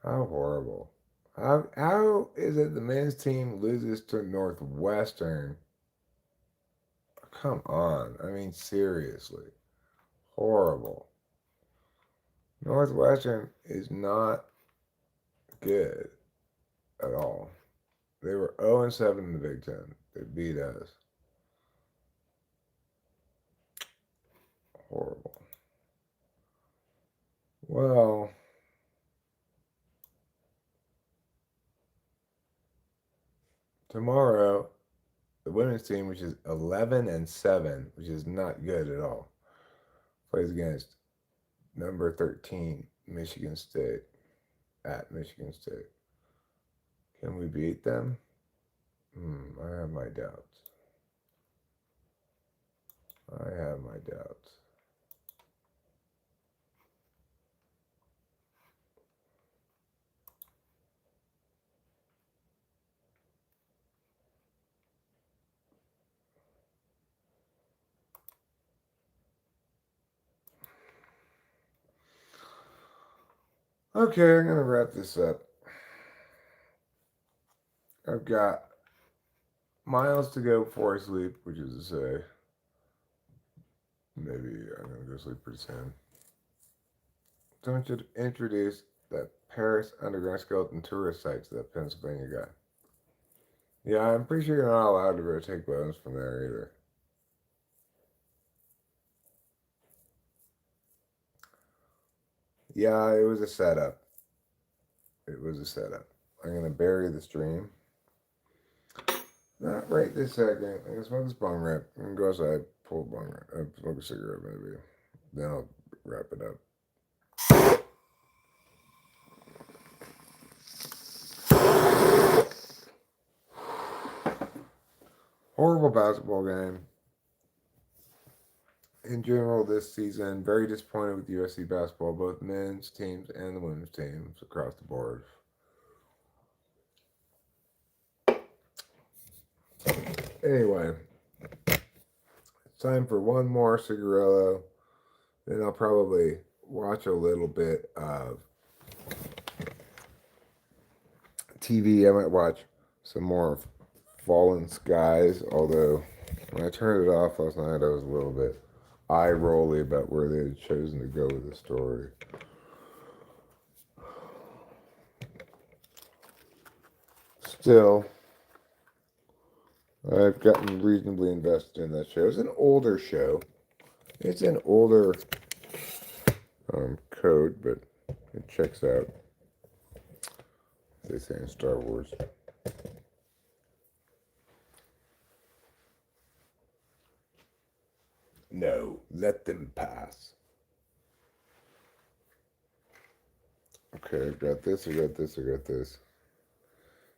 How horrible. How is it the men's team loses to Northwestern? Come on. I mean, seriously. Horrible. Northwestern is not good at all. They were 0-7 in the Big Ten. They beat us. Horrible. Well, tomorrow, the women's team, which is 11-7, which is not good at all, plays against number 13, Michigan State, at Michigan State. Can we beat them? I have my doubts. I have my doubts. Okay, I'm going to wrap this up. I've got miles to go before I sleep, which is to say, maybe I'm going to go sleep pretty soon. So I should introduce that Paris Underground Skeleton tourist site to that Pennsylvania guy. Yeah, I'm pretty sure you're not allowed to go take bones from there either. Yeah, it was a setup. It was a setup. I'm going to bury the stream. Not right this second. I'm gonna smoke this bong rip. I'm gonna go outside, pull a bong rip, smoke a cigarette maybe. Then I'll wrap it up. Horrible basketball game. In general, this season, very disappointed with USC basketball, both men's teams and the women's teams across the board. Anyway, it's time for one more cigarillo. Then I'll probably watch a little bit of TV. I might watch some more Fallen Skies, although when I turned it off last night, I was a little bit eye rolly about where they had chosen to go with the story. Still, I've gotten reasonably invested in that show. It's an older show. It's an older code, but it checks out, as they say in Star Wars. No, let them pass. Okay, I got this, I got this, I got this.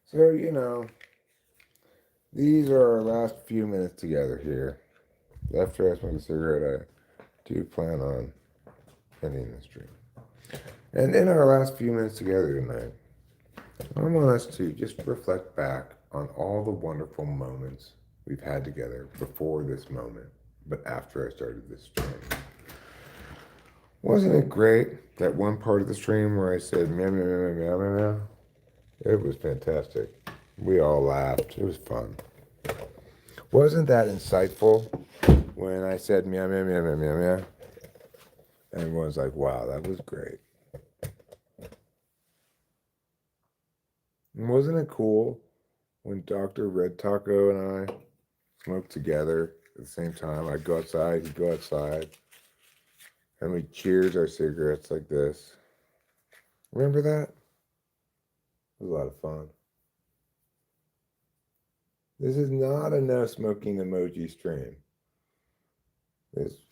So, these are our last few minutes together here. After I smoke a cigarette, I do plan on ending the stream. And in our last few minutes together tonight, I want us to just reflect back on all the wonderful moments we've had together before this moment, but after I started this stream. Wasn't it great, that one part of the stream where I said meow, meow, meow, meow, meow, meow? It was fantastic. We all laughed. It was fun. Wasn't that insightful when I said meow, meow, meow, meow, meow, meow? And everyone's like, wow, that was great. And wasn't it cool when Dr. Red Taco and I smoked together at the same time? I'd go outside, he'd go outside, and we'd cheers our cigarettes like this. Remember that? It was a lot of fun. This is not a no smoking emoji stream.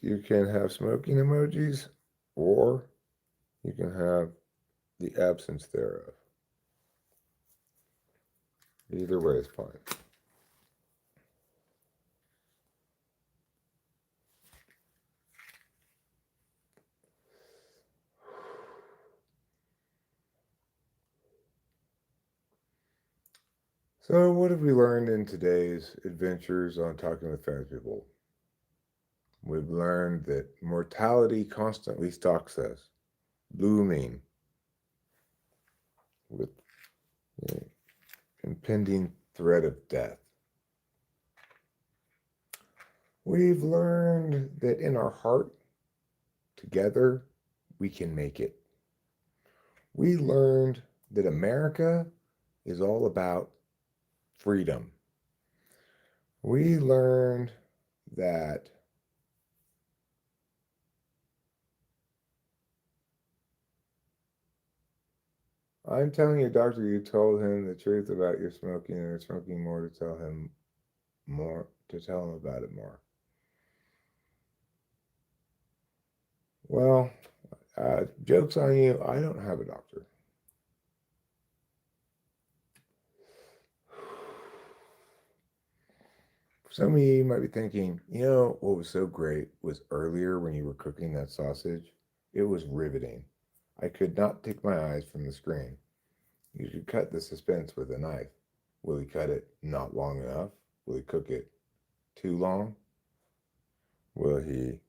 You can have smoking emojis, or you can have the absence thereof. Either way is fine. So, what have we learned in today's adventures on Talking with Famous People? We've learned that mortality constantly stalks us, looming with the impending threat of death. We've learned that in our heart, together, we can make it. We learned that America is all about freedom. We learned that I'm telling your doctor you told him the truth about your smoking and you're smoking more to tell him about it more. Well, joke's on you, I don't have a doctor. Some of you might be thinking, what was so great was earlier when you were cooking that sausage, it was riveting. I could not take my eyes from the screen. You should cut the suspense with a knife. Will he cut it not long enough? Will he cook it too long? Will he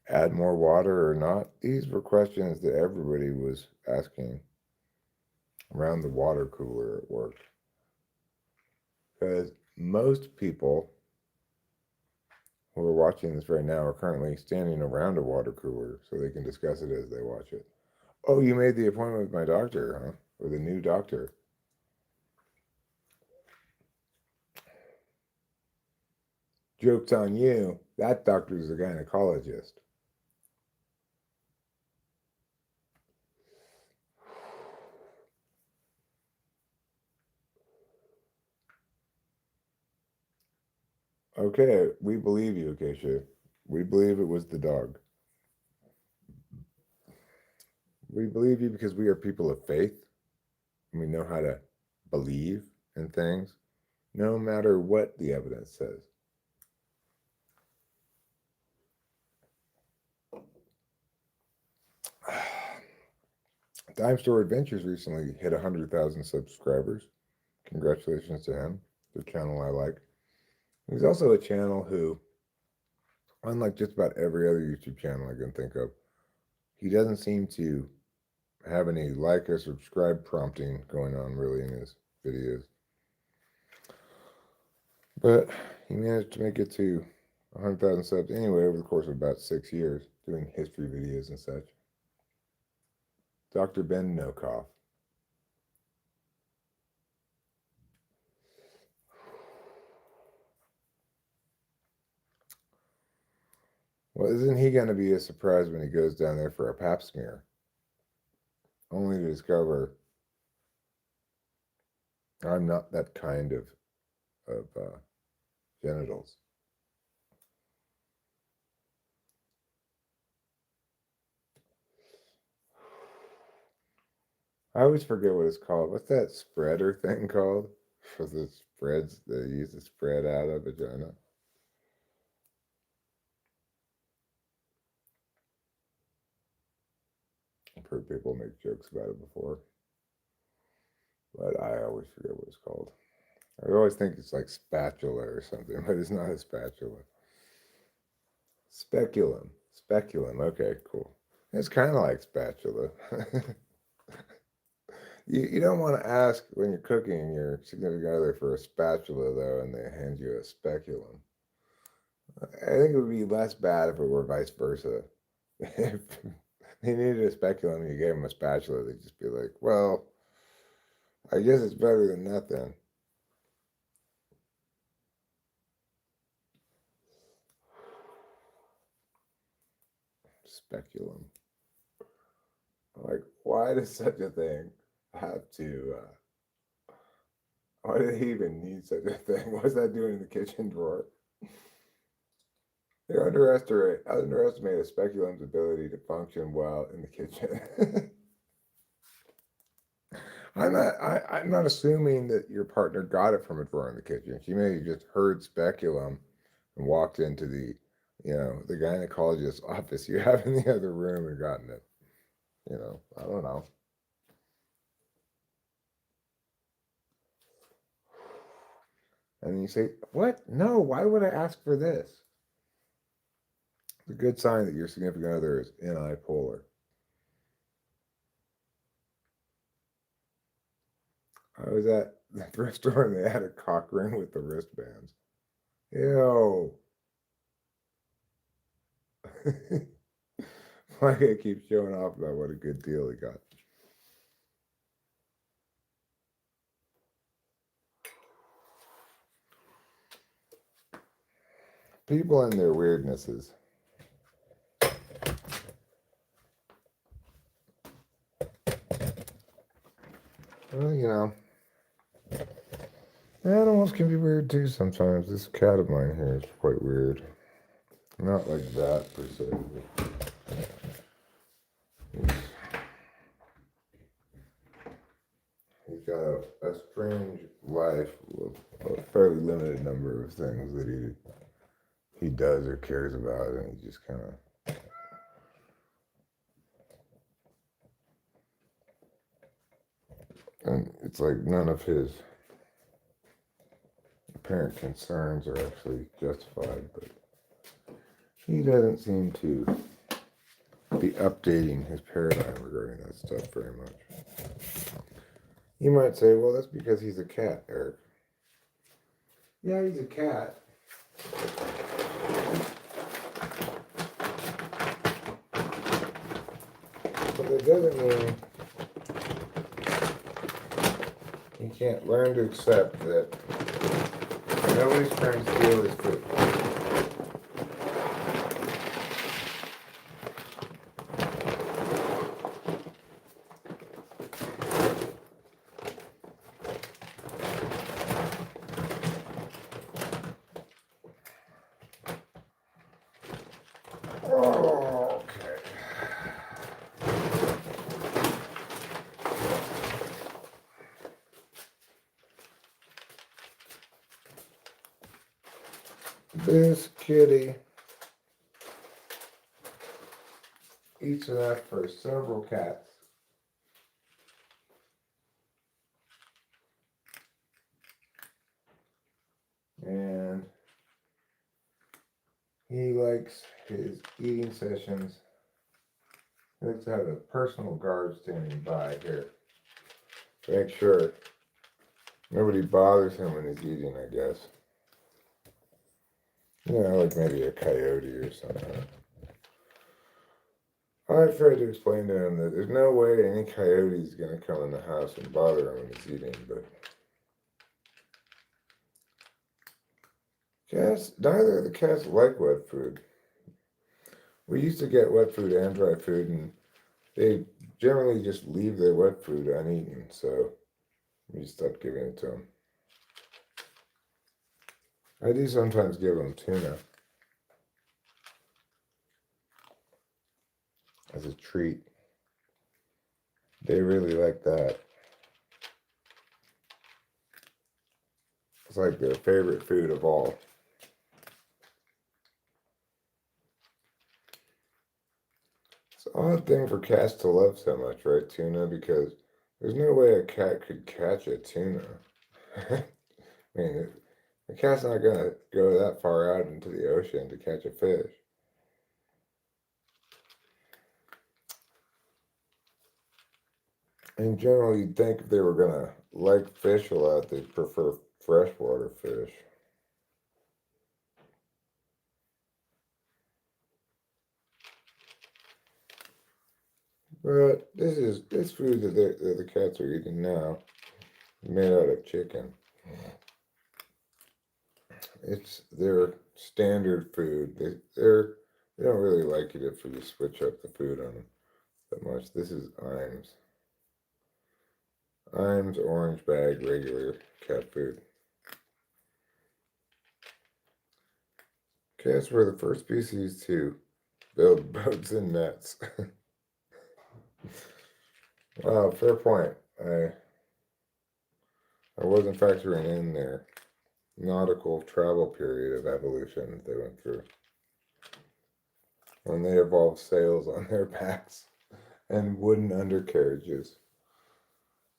add more water or not? These were questions that everybody was asking around the water cooler at work. Because most people who are watching this right now are currently standing around a water cooler so they can discuss it as they watch it. Oh, you made the appointment with my doctor, huh? Or the new doctor. Joke's on you. That doctor's a gynecologist. Okay, we believe you, Acacia. We believe it was the dog. We believe you because we are people of faith and we know how to believe in things, no matter what the evidence says. Dime Store Adventures recently hit 100,000 subscribers. Congratulations to him. The channel I like. He's also a channel who, unlike just about every other YouTube channel I can think of, he doesn't seem to have any like or subscribe prompting going on really in his videos. But he managed to make it to 100,000 subs anyway over the course of about 6 years, doing history videos and such. Dr. Ben Nokoff. Well, isn't he going to be a surprise when he goes down there for a pap smear? Only to discover I'm not that kind of genitals. I always forget what it's called. What's that spreader thing called? For the spreads that you use to spread out a vagina? I've heard people make jokes about it before, but I always forget what it's called. I always think it's like spatula or something, but it's not a spatula. Speculum. Speculum. Okay, cool. It's kind of like spatula. You don't want to ask when you're cooking your significant other for a spatula, though, and they hand you a speculum. I think it would be less bad if it were vice versa. If they needed a speculum and you gave them a spatula, they'd just be like, well, I guess it's better than nothing. Speculum. Like, why does such a thing have to, why do they even need such a thing? What's that doing in the kitchen drawer? They underestimate a speculum's ability to function well in the kitchen. I'm not assuming that your partner got it from a drawer in the kitchen. She may have just heard speculum and walked into the gynecologist's office you have in the other room and gotten it. I don't know. And you say, what? No, why would I ask for this? It's a good sign that your significant other is unipolar. I was at the thrift store and they had a cock ring with the wristbands. Ew. Why I keep showing off about what a good deal he got. People and their weirdnesses. Well, animals can be weird too sometimes. This cat of mine here is quite weird. Not like that per se. He's got a strange life with a fairly limited number of things that he does or cares about, and he just kind of. And it's like none of his apparent concerns are actually justified, but he doesn't seem to be updating his paradigm regarding that stuff very much. You might say, well, that's because he's a cat, Eric. Yeah, he's a cat. But that doesn't mean he can't learn to accept that nobody's trying to steal his food. This kitty eats enough for several cats. And he likes his eating sessions. He likes to have a personal guard standing by here to make sure nobody bothers him when he's eating, I guess. Like maybe a coyote or something. I tried to explain to him that there's no way any coyote is going to come in the house and bother him when he's eating, but cats, neither of the cats like wet food. We used to get wet food and dry food, and they generally just leave their wet food uneaten, so we stopped giving it to them. I do sometimes give them tuna as a treat. They really like that. It's like their favorite food of all. It's an odd thing for cats to love so much, right? Tuna, because there's no way a cat could catch a tuna. I mean, the cat's not going to go that far out into the ocean to catch a fish. In general, you'd think if they were going to like fish a lot, they'd prefer freshwater fish. But this food that the cats are eating now is made out of chicken. It's their standard food. They don't really like it if you switch up the food on them that much. This is Iams. Iams orange bag regular cat food. Cats were the first species to build boats and nets. Wow, fair point. I wasn't factoring in their nautical travel period of evolution that they went through. When they evolved sails on their backs and wooden undercarriages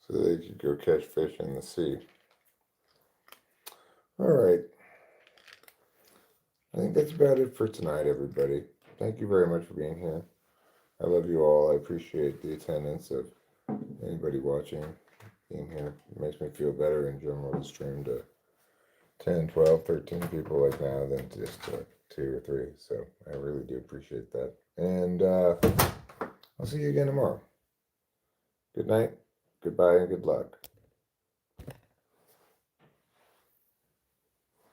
so they could go catch fish in the sea. All right. I think that's about it for tonight, everybody. Thank you very much for being here. I love you all. I appreciate the attendance of anybody watching, being here. It makes me feel better in general to stream to 10, 12, 13 people like now than just 2 or 3. So I really do appreciate that. And I'll see you again tomorrow. Good night, goodbye, and good luck.